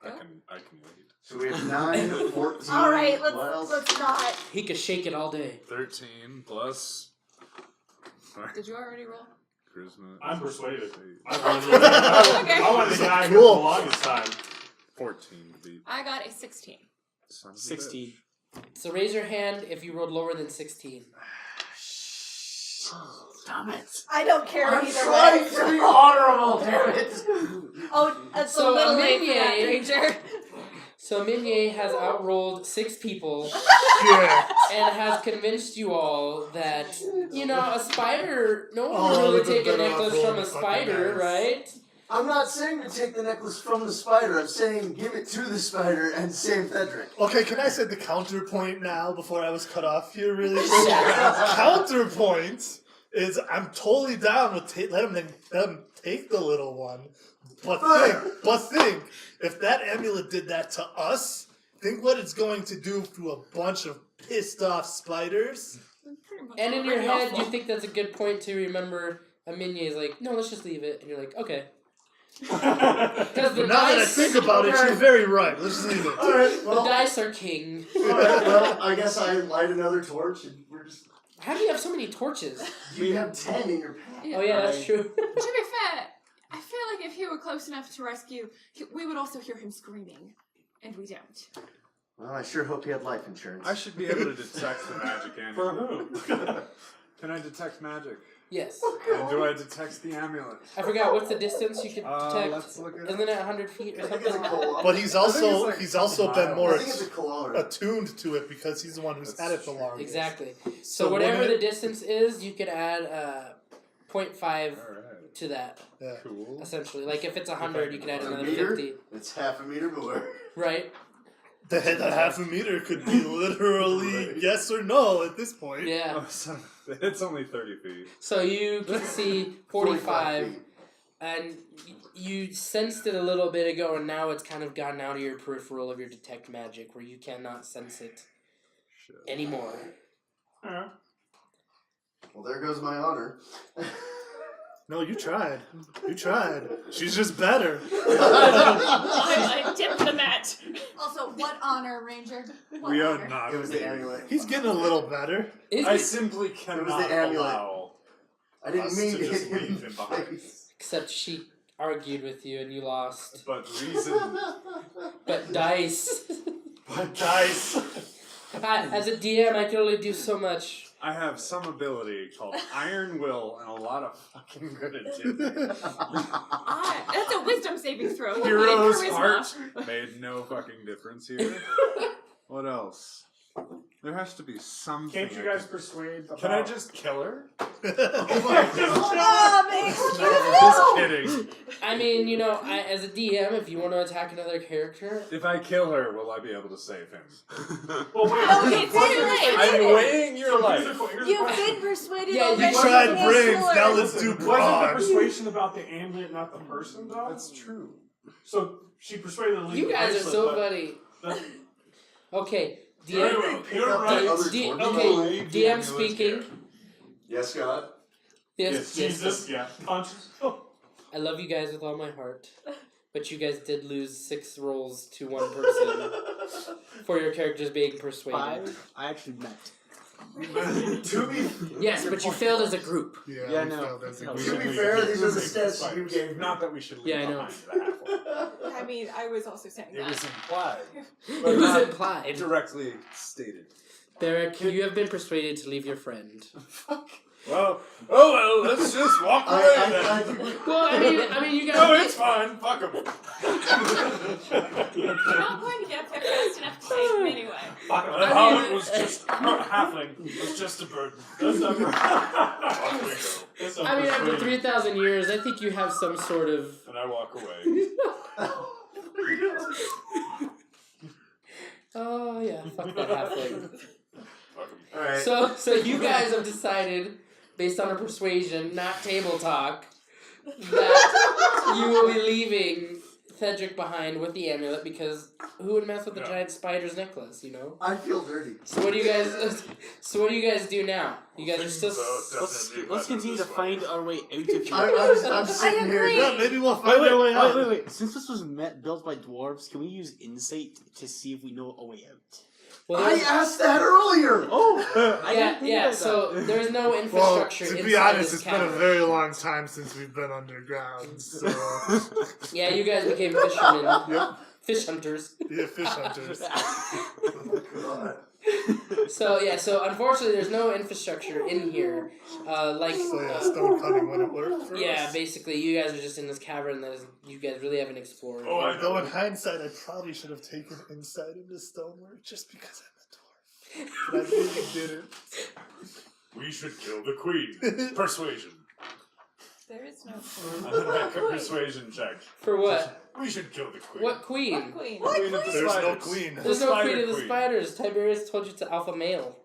S1: can wait.
S4: So we have 9, 14.
S6: All right,
S4: what else?
S6: let's not.
S2: He could shake it all day.
S1: 13 plus. Sorry,
S5: Did you already roll?
S1: charisma.
S8: I'm persuaded. I
S5: Okay.
S8: wanted to die here
S3: Cool.
S8: for the longest time.
S1: 14 to be.
S5: I got a 16.
S1: Son of a
S7: 16.
S2: So raise your hand if you rolled lower than 16.
S7: Damn it.
S6: I don't care
S4: I'm
S6: either
S4: trying
S6: way.
S4: to be honorable, damn it!
S6: Oh, that's
S2: So,
S6: a little late for that,
S2: Eminye-
S6: Ranger.
S2: So Minye has outrolled 6 people
S3: Yeah.
S2: and has convinced you all that, a spider, no one
S3: Oh,
S2: would really
S3: would've
S2: take a
S3: been better
S2: necklace
S3: off
S2: from a
S3: rolling fucking
S2: spider,
S3: dice.
S2: right?
S4: I'm not saying to take the necklace from the spider. I'm saying give it to the spider and save Frederick.
S3: Okay, can I say the counterpoint now before I was cut off here really quick? Counterpoint is I'm totally down with let them take the little one. But think, if that amulet did that to us, think what it's going to do to a bunch of pissed off spiders.
S2: And in your
S5: Pretty
S2: head,
S5: awful.
S2: you think that's a good point to remember. Minye is like, no, let's just leave it. And you're like, okay. Because the
S3: Now that I
S2: dice,
S3: think about it, you're very right. Let's just leave it.
S4: Alright,
S2: the
S4: well,
S2: dice are king.
S4: alright, well, I guess I light another torch and we're just...
S2: How do you have so many torches?
S4: You have 10 in your pack.
S2: Oh yeah, that's true.
S5: To be fair, I feel like if he were close enough to rescue, we would also hear him screaming. And we don't.
S4: Well, I sure hope he had life insurance.
S1: I should be able to detect the magic
S8: For
S1: amulet.
S8: who?
S1: Can I detect magic?
S2: Yes.
S1: And do I detect the amulet?
S2: I forgot what's the distance you can detect.
S1: Let's look it
S2: Isn't
S1: up.
S2: it 100 feet or
S4: I think it's a
S2: something?
S4: kilometer.
S3: But he's also been more
S4: I think it's a kilometer.
S3: attuned to it because he's the one who's had it the longest.
S2: Exactly.
S3: So
S2: So whatever
S3: when
S2: the
S3: it-
S2: distance is, you could add 0.5
S1: Alright.
S2: to that,
S3: Yeah.
S1: Cool.
S2: essentially. Like if it's 100, you could add
S4: A
S2: another
S4: meter?
S2: 50.
S4: It's half a meter more.
S2: Right?
S3: That half a meter could be literally yes or no at this point.
S2: Yeah.
S1: Oh, so it's only 30 feet.
S2: So you can see 45,
S4: feet.
S2: and you sensed it a little bit ago, and now it's kind of gotten out of your peripheral of your detect magic, where you cannot sense it anymore.
S8: Yeah.
S4: Well, there goes my honor.
S3: No, you tried. You tried. She's just better.
S5: I dipped the mat.
S6: Also, what honor, Ranger? What
S1: We
S6: honor?
S1: are not.
S4: It was the amulet.
S3: He's getting a little better.
S2: Is
S1: I
S2: it?
S1: simply
S4: It was
S1: cannot
S4: the amulet.
S1: allow
S4: I didn't
S1: us
S4: mean
S1: to
S4: to
S1: just
S4: hit him
S1: leave him behind.
S4: face.
S2: Except she argued with you and you lost.
S1: But reason.
S2: But dice.
S8: But dice.
S2: As a DM, I can only do so much.
S1: I have some ability called Iron Will and a lot of fucking good agility.
S5: That's a wisdom saving throw. not
S1: Hero's
S5: charisma.
S1: heart made no fucking difference here. What else? There has to be something.
S8: Can't you guys persuade?
S1: Can I just kill her?
S6: Oh,
S1: Just kidding.
S2: I mean, as a DM, if you want to attack another character,
S1: If I kill her, will I be able to save him?
S8: Well, wait.
S6: No, it's too late.
S1: I'm weighing your life.
S6: You've been persuaded
S2: Yeah, you
S6: already.
S3: tried
S6: can't
S3: brains,
S6: slow
S3: now
S6: her.
S3: let's do
S8: Wasn't the
S3: broad.
S8: persuasion about the amulet, not the person, though?
S1: That's true.
S8: So she persuaded the leader.
S2: you guys are so funny. Okay,
S8: Very
S2: DM.
S8: well.
S4: Pick
S8: You're
S4: up
S8: right.
S4: that other
S2: D-
S4: torch.
S2: okay, DM speaking.
S4: Yes, God.
S2: Yes,
S8: Jesus, yeah. Punches. Oh.
S2: I love you guys with all my heart, but you guys did lose 6 rolls to one person for your characters being persuaded.
S7: 5? I actually met.
S4: To be
S2: Yes, but you failed as a group.
S7: Yeah,
S3: we
S7: no.
S3: failed as a
S7: No,
S3: group.
S4: To be fair, these are the stats you gave me.
S1: Not that we should leave
S2: Yeah, I know.
S1: behind that.
S5: I mean, I was also saying
S1: It
S5: that.
S1: was implied.
S2: It
S1: But
S2: was
S1: not
S2: implied.
S1: directly stated.
S2: Derek, you have been persuaded to leave your friend.
S1: Well, oh well, let's just walk away
S4: I
S1: then.
S4: think we...
S2: Well, I mean, you guys.
S1: No, it's fine. Fuck him.
S5: You're not going to get up there fast enough to save him anyway.
S8: The hobbit was just halfling. Was just a burden. That's not. That's not
S2: I mean, after
S8: persuading.
S2: 3,000 years, I think you have some sort of.
S1: And I walk away.
S2: Oh yeah, fuck that halfling.
S4: Alright.
S2: So you guys have decided, based on a persuasion, not table talk, that you will be leaving Cedric behind with the amulet because who would mess with the giant spider's necklace, you know?
S4: I feel dirty.
S2: So what do you guys? So what do you guys do now? You guys are still.
S7: Let's continue to find our way out of here.
S4: I'm sitting here.
S6: agree.
S3: Yeah, maybe we'll find our way out.
S7: Wait. Since this was built by dwarves, can we use insight to see if we know a way out?
S2: Well,
S4: I
S2: there's-
S4: asked that earlier.
S7: Oh, I didn't think
S2: yeah.
S7: about
S2: So
S7: that.
S2: there's no
S3: Well,
S2: infrastructure
S3: to
S2: inside
S3: be honest,
S2: this
S3: it's been a
S2: cavern.
S3: very long time since we've been underground, so...
S2: Yeah, you guys became fishermen,
S3: Yep.
S2: fish hunters.
S3: Yeah, fish hunters.
S4: God.
S2: So unfortunately, there's no infrastructure in here.
S3: So yeah, stone cutting wouldn't work for
S2: Yeah,
S3: us.
S2: basically, you guys are just in this cavern that you guys really haven't explored.
S1: Oh, I
S3: Though in hindsight, I probably should have taken insight into stonework just because I'm a dwarf. But I really didn't.
S1: We should kill the queen. Persuasion.
S5: There is no
S1: I'm gonna make a persuasion check.
S2: For what?
S1: We should kill the queen.
S2: What queen?
S5: queen.
S1: Queen of the
S3: There's no
S1: spiders.
S3: queen.
S2: There's no
S1: Spider
S2: queen of the
S1: queen.
S2: spiders. Tiberius told you it's alpha male.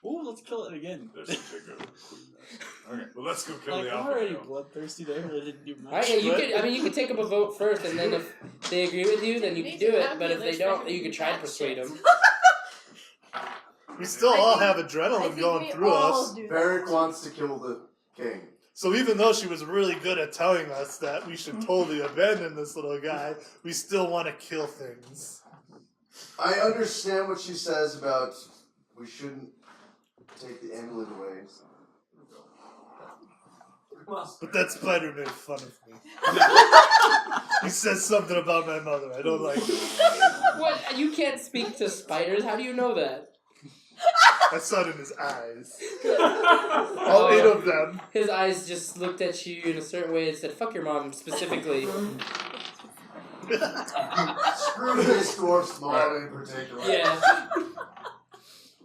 S7: Oh, let's kill it again.
S1: There's a bigger queen. Okay, well let's go kill
S7: Like,
S1: the
S7: I'm
S1: alpha
S7: already
S1: male.
S7: bloodthirsty there. I didn't do much.
S2: Alright, yeah, you could take up a vote first, and then if they agree with you, then you can do it. But if they don't, you could try to persuade them.
S3: We still all have
S6: I
S3: adrenaline
S6: think
S3: going
S6: we
S3: through
S6: all
S3: us.
S6: do that.
S4: Barrick wants to kill the king.
S3: So even though she was really good at telling us that we should totally abandon this little guy, we still want to kill things.
S4: I understand what she says about we shouldn't take the amulet away.
S3: But that spider made fun of me. He says something about my mother. I don't like it.
S2: What? You can't speak to spiders? How do you know that?
S3: I saw it in his eyes. All 8 of them.
S2: His eyes just looked at you in a certain way and said, "Fuck your mom," specifically.
S4: Screw this dwarf's mom in particular.
S2: Yeah.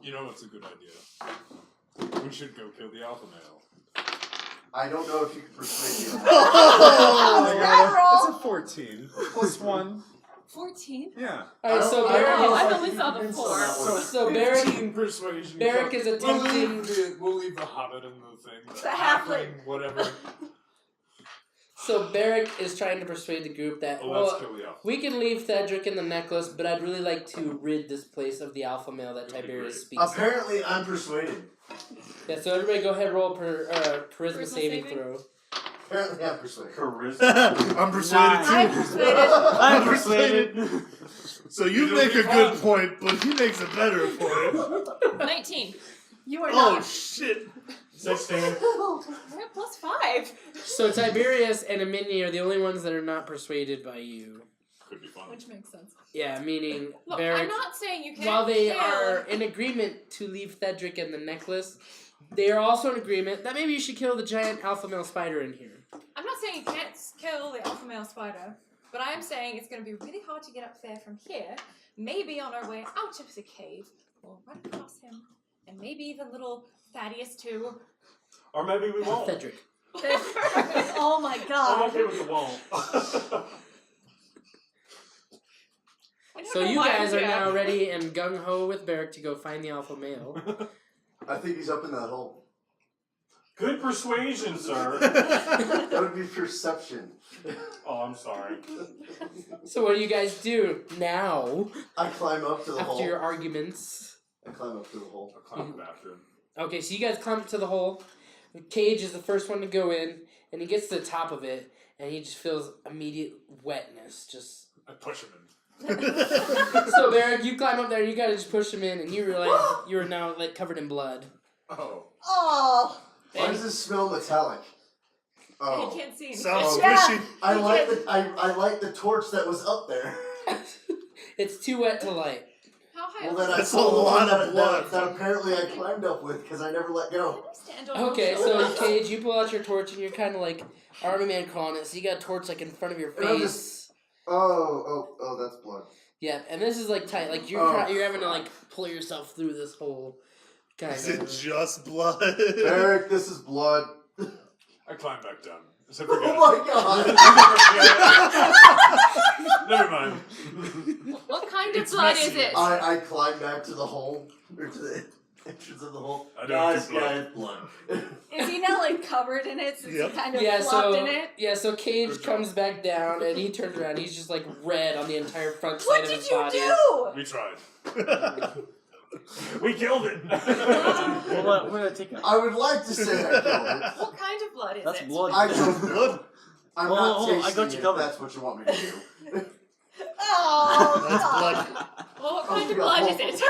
S9: You know what's a good idea? We should go kill the alpha male.
S4: I don't know if you can persuade me.
S6: Oh,
S1: It's a 14 plus 1.
S5: 14?
S1: Yeah.
S2: Alright, so
S4: I don't-
S2: Barrick
S5: Oh,
S2: is...
S5: I only saw the 4.
S2: So Barrick,
S9: 15 persuasion.
S2: Barrick is attempting...
S9: We'll leave the hobbit in the thing.
S6: The halfling.
S9: Whatever.
S2: So Barrick is trying to persuade the group that,
S9: Let's
S2: well,
S9: kill the alpha.
S2: we can leave Cedric and the necklace, but I'd really like to rid this place of the alpha male that
S9: That'd be
S2: Tiberius
S9: great.
S2: speaks.
S4: Apparently, I'm persuaded.
S2: Yeah, so everybody go ahead, roll charisma
S5: Charisma
S2: saving
S5: saving?
S2: throw.
S4: Apparently, I'm persuaded.
S8: Charisma.
S3: I'm persuaded too.
S6: I'm persuaded.
S7: I'm persuaded.
S3: So you make a good point, but he makes a better point.
S5: 19.
S6: You are
S3: Oh
S6: not.
S3: shit.
S8: 16.
S5: We're at plus 5.
S2: So Tiberius and Amini are the only ones that are not persuaded by you.
S9: Could be fun.
S5: Which makes sense.
S2: Yeah, meaning
S5: Look,
S2: Barrick,
S5: I'm not saying you can't
S2: while they
S5: kill.
S2: are in agreement to leave Cedric and the necklace, they are also in agreement that maybe you should kill the giant alpha male spider in here.
S5: I'm not saying you can't kill the alpha male spider, but I am saying it's going to be really hard to get up there from here. Maybe on our way out of the cave, we'll run across him, and maybe even little Thaddeus too.
S8: Or maybe we won't.
S2: Cedric.
S6: Oh my
S8: I'm
S6: god.
S8: okay with the won't.
S5: I don't
S2: So
S5: know
S2: you
S5: why I'm
S2: guys are
S5: here.
S2: now ready and gung-ho with Barrick to go find the alpha male.
S4: I think he's up in that hole.
S8: Good persuasion, sir.
S4: That would be perception.
S8: Oh, I'm sorry.
S2: So what do you guys do now,
S4: I climb up to the
S2: after
S4: hole.
S2: your arguments?
S4: I climb up to the hole.
S9: I'll climb after him.
S2: Okay, so you guys climb up to the hole. Cage is the first one to go in, and he gets to the top of it, and he just feels immediate wetness. Just
S9: I push him in.
S2: so, Barrick, you climb up there, and you gotta just push him in, and you realize you are now like covered in blood.
S9: Oh.
S6: Oh.
S4: Why does this smell metallic?
S5: You
S4: Oh.
S5: can't see anything.
S3: Sounds
S6: Yeah.
S3: fishy.
S4: I like the torch that was up there.
S2: It's too wet to light.
S5: How high
S4: Well,
S5: up
S4: then I
S3: That's a
S4: pulled the one
S3: lot of blood.
S4: that apparently I climbed up with because I never let go.
S5: I stand on
S2: Okay,
S5: your
S2: so
S5: shoulders.
S2: Cage, you pull out your torch, and you're kind of like Army Man crawling it, so you got a torch like in front of your
S4: And I'm
S2: face.
S4: Oh, that's blood.
S2: Yeah, and this is like tight, like you're
S4: Oh.
S2: you're having to like pull yourself through this whole kind
S3: Is it
S2: of.
S3: just blood?
S4: Eric, this is blood.
S9: I climb back down. So forget
S4: Oh my god!
S9: Never mind.
S5: What kind of
S3: It's
S5: blood
S3: messy.
S5: is it?
S4: I climb back to the hole, or to the entrance of the hole.
S9: I don't
S4: Guys,
S9: do blood.
S4: it's blood.
S6: Is he now like covered in it since
S3: Yep.
S6: he kind of
S2: Yeah,
S6: flopped
S2: so
S6: in it?
S2: so Cage
S9: Good
S2: comes back down and he turns around. He's just like red on the entire front side
S6: What
S2: of
S6: did
S2: his
S6: you
S2: body.
S6: do?
S9: We tried.
S8: We killed it.
S7: Well, we're gonna take it.
S4: I would like to say I killed it.
S5: What kind of blood is
S7: That's
S5: it?
S7: blood.
S4: I don't know. I'm
S7: Oh,
S4: not
S7: oh,
S4: tasting
S7: I got you
S4: it,
S7: covered.
S4: if that's what you want me to do.
S6: Oh,
S3: That's
S6: God.
S3: blood.
S5: Well, what kind of
S4: God.
S5: blood is it?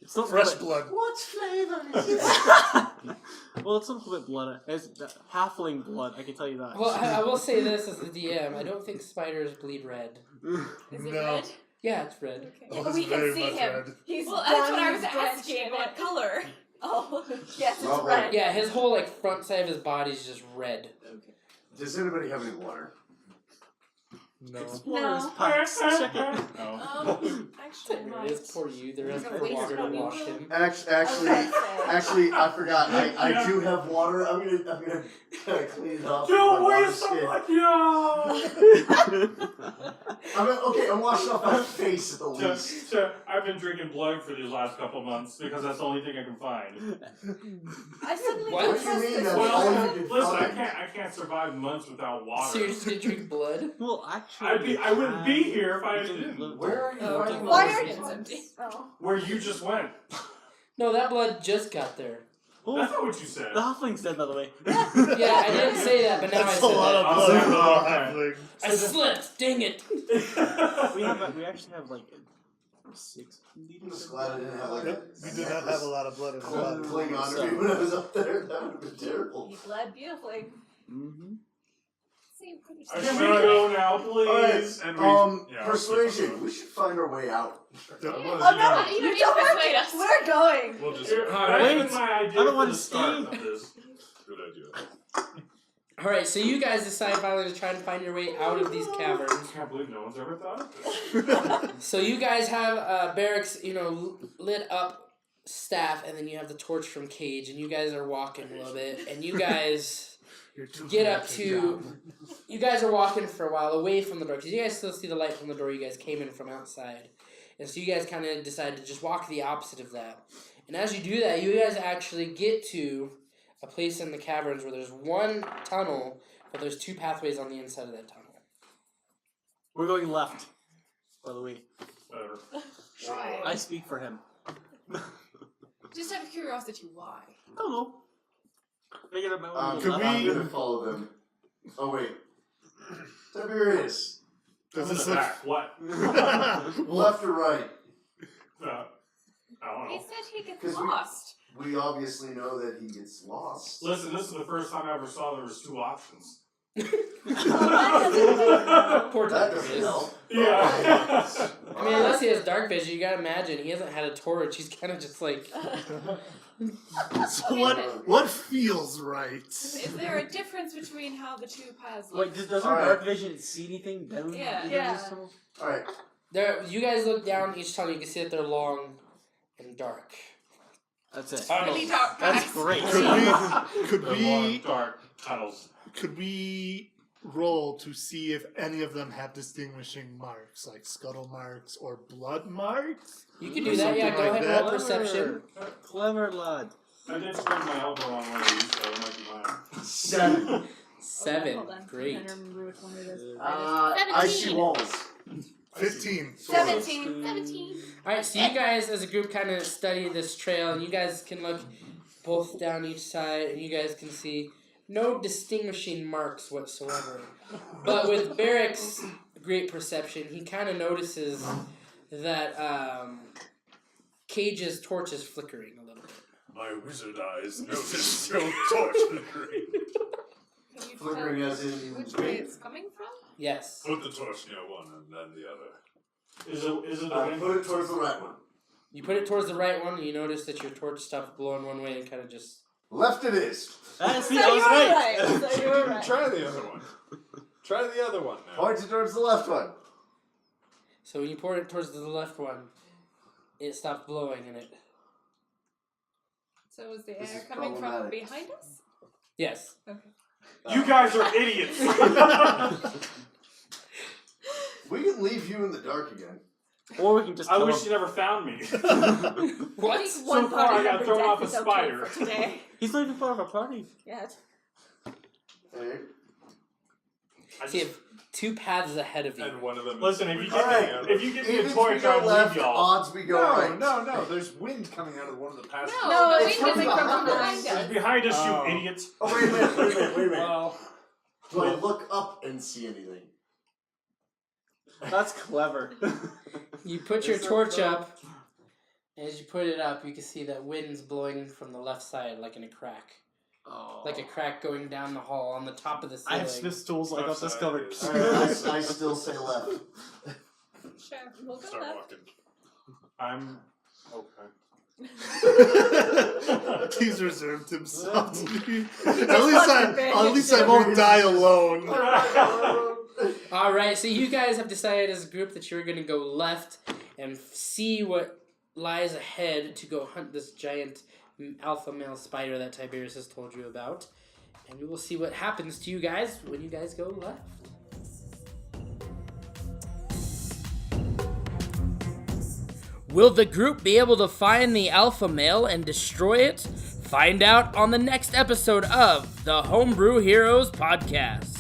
S7: It's not
S3: Fresh
S7: blood.
S3: blood.
S4: What flavor is it?
S7: Well, it's a little bit blood. It's halfling blood. I can tell you that.
S2: Well, I will say this as the DM. I don't think spiders bleed red.
S5: Is it
S3: No.
S5: red?
S2: Yeah, it's red.
S5: Okay.
S3: Oh,
S6: But
S3: it's
S6: we can
S3: very
S6: see
S3: much
S6: him.
S3: red.
S6: He's
S5: Well, that's what I was
S6: he's drenched
S5: asking.
S6: in
S5: What
S6: it.
S5: color?
S6: Oh, yes, it's
S4: Well,
S6: red.
S2: Yeah, his whole like front side of his body is just red.
S4: Does anybody have any water?
S3: No.
S7: Explorers
S6: No.
S7: packs. Check it.
S9: Oh.
S5: Actually,
S2: Tiberius, poor you. There is
S5: Like
S2: no
S5: a waste
S2: water to
S5: bottle.
S2: wash him.
S4: Actually, I forgot. I do have water. I'm gonna clean it off. with my
S8: Don't
S4: water
S8: waste so
S4: skin.
S8: much, yo!
S4: I'm washing off my face at the least.
S8: So, I've been drinking blood for these last couple months because that's the only thing I can find.
S6: I suddenly
S2: What?
S6: don't
S4: What do you
S6: trust
S4: mean
S6: this
S4: that's
S6: person.
S4: all
S8: Well,
S4: you can
S8: listen,
S4: find?
S8: I can't survive months without water.
S2: So you're just gonna drink blood?
S7: Well, actually,
S8: I wouldn't be here if I
S7: we
S8: didn't.
S7: live
S4: Where are you
S2: Oh,
S4: finding
S6: Why
S4: all
S6: are
S4: this
S6: you?
S5: It's empty.
S6: Oh.
S8: Where you just went.
S2: No, that blood just got there.
S8: That's not what you said.
S7: The halfling said, by the way.
S2: Yeah, I didn't say that, but now
S3: That's
S2: I
S3: a
S2: said
S3: lot
S2: that.
S3: of blood for
S8: Oh,
S3: a
S8: okay.
S3: halfling.
S2: I slipped. Dang it.
S7: We actually have like 6
S4: I'm
S7: liters.
S4: just glad I didn't have like
S3: Yep, we did not have a lot of blood in the body.
S4: cling on to me when I was up there. That would have been terrible.
S6: You bled beautifully.
S7: Mm-hmm.
S5: See, pretty
S8: Can we go now, please?
S9: And we,
S4: Persuasion. We should find our way out.
S6: Oh no,
S5: You
S6: you
S5: don't
S6: don't
S5: persuade
S6: have
S5: us.
S6: to. We're going.
S9: We'll just.
S8: That's
S7: Wait,
S8: been my idea
S7: I don't
S8: for
S7: wanna
S8: the start
S7: stay.
S8: of this.
S9: Good idea.
S2: All right, so you guys decide finally to try and find your way out of these caverns.
S8: I can't believe no one's ever thought of this.
S2: So you guys have Barrack's, lit up staff, and then you have the torch from Cage, and you guys are walking a little bit, and you guys get up to. You guys are walking for a while away from the door because you guys still see the light from the door you guys came in from outside, and so you guys kind of decide to just walk the opposite of that. And as you do that, you guys actually get to a place in the caverns where there's one tunnel, but there's 2 pathways on the inside of that tunnel.
S7: We're going left, by the way.
S5: Why?
S7: I speak for him.
S5: Just out of curiosity, why?
S7: I don't know. Figured out my own
S3: Could
S7: left.
S4: I'm gonna follow them. Oh wait. Tiberius.
S3: Does
S8: I'm in
S3: this
S8: the
S3: look...
S8: back. What?
S4: Left or right?
S8: I don't
S5: He
S8: know.
S5: said he gets
S4: 'Cause we-
S5: lost.
S4: We obviously know that he gets lost.
S8: Listen, this is the first time I ever saw there was 2 options.
S2: Poor
S4: That
S2: Dr.
S4: doesn't
S2: Fizz.
S4: help.
S8: Yeah.
S2: I mean, unless he has dark vision, you gotta imagine he hasn't had a torch. He's kind of just like.
S3: So what feels right?
S5: Is there a difference between how the 2 paths
S7: Wait,
S5: look?
S7: does our
S4: Alright.
S7: dark vision see anything down
S5: Yeah.
S7: either
S6: Yeah.
S7: of these tunnels?
S4: Alright.
S2: There, you guys look down each tunnel. You can see that they're long and dark.
S7: That's it.
S5: Really dark
S7: That's
S5: paths.
S7: great.
S3: Could
S8: The long,
S3: we
S8: dark tunnels.
S3: roll to see if any of them have distinguishing marks, like scuttle marks or blood marks?
S2: You can do that. Yeah, go
S3: Something
S2: ahead and
S3: like
S2: roll
S3: that.
S2: perception.
S7: Clever lad.
S8: I did spring my elbow on one of these, so it might be mine.
S4: 7.
S2: 7.
S6: Hold on.
S2: Great.
S6: I don't remember which one it is.
S4: I see
S5: 17.
S4: walls.
S3: 15.
S6: 17.
S5: 17.
S2: All right, so you guys, as a group, kind of study this trail, and you guys can look both down each side, and you guys can see no distinguishing marks whatsoever. But with Barrack's great perception, he kind of notices that Cage's torch is flickering a little bit.
S9: My wizard eyes noticed your torch flickering.
S5: Can you
S4: Flickering
S5: tell
S4: as in
S5: which way it's coming from?
S2: Yes.
S9: Put the torch near one and then the other.
S8: Is it
S4: I
S8: a
S4: put it towards the right one.
S2: You put it towards the right one, and you notice that your torch stopped blowing one way and kind of just.
S4: Left it is.
S7: Ah, see,
S6: So
S7: I
S6: you
S7: was
S6: were
S7: right.
S6: right. So you were right.
S9: Try the other one. Try the other one now.
S4: Point it towards the left one.
S2: So when you poured it towards the left one, it stopped blowing, and it.
S5: So is the
S4: This
S5: air
S4: is
S5: coming from
S4: problematic.
S5: behind us?
S2: Yes.
S5: Okay.
S8: You guys are idiots.
S4: We can leave you in the dark again.
S7: Or we can just
S8: I
S7: kill
S8: wish
S7: him.
S8: you never found me.
S2: What?
S6: I think
S8: So
S6: one
S8: far, I
S6: party
S8: got
S6: member
S8: thrown
S6: death
S8: off a
S6: is okay
S8: spider.
S6: for today.
S7: He's not even part of our party.
S6: Yet.
S4: Hey.
S8: I
S2: See,
S8: just-
S2: if 2 paths ahead of you.
S9: And one of them.
S8: Listen, if you
S9: is
S8: give
S4: Alright.
S8: me, if you give me
S4: Even
S8: a
S4: if we
S8: torch,
S4: go
S8: I'll
S4: left,
S8: leave y'all.
S4: odds we go right.
S1: No. There's wind coming out of one of the passages.
S5: No, the
S4: it's
S5: wind
S4: from
S5: isn't from
S4: behind
S5: behind
S4: us.
S5: us.
S8: It's behind us,
S1: Oh.
S8: you idiots.
S4: Oh, wait a minute.
S1: Well,
S4: Do I look up and see anything?
S7: That's clever.
S2: You put your
S4: Is that
S2: torch
S4: the-
S2: up, and as you put it up, you can see that wind's blowing from the left side, like in a crack.
S7: Oh.
S2: Like a crack going down the hall on the top of the
S7: I
S2: ceiling.
S7: have Smith's tools. I got this
S9: Left
S7: covered.
S9: side
S4: Alright, I still say left.
S5: Sure, we'll go
S9: Start
S5: left.
S9: walking.
S8: I'm okay.
S3: He's reserved himself to me.
S6: just
S3: At
S6: wants
S3: least I won't die alone.
S2: All right, so you guys have decided as a group that you're going to go left and see what lies ahead to go hunt this giant alpha male spider that Tiberius has told you about. And we will see what happens to you guys when you guys go left. Will the group be able to find the alpha male and destroy it? Find out on the next episode of the Homebrew Heroes podcast.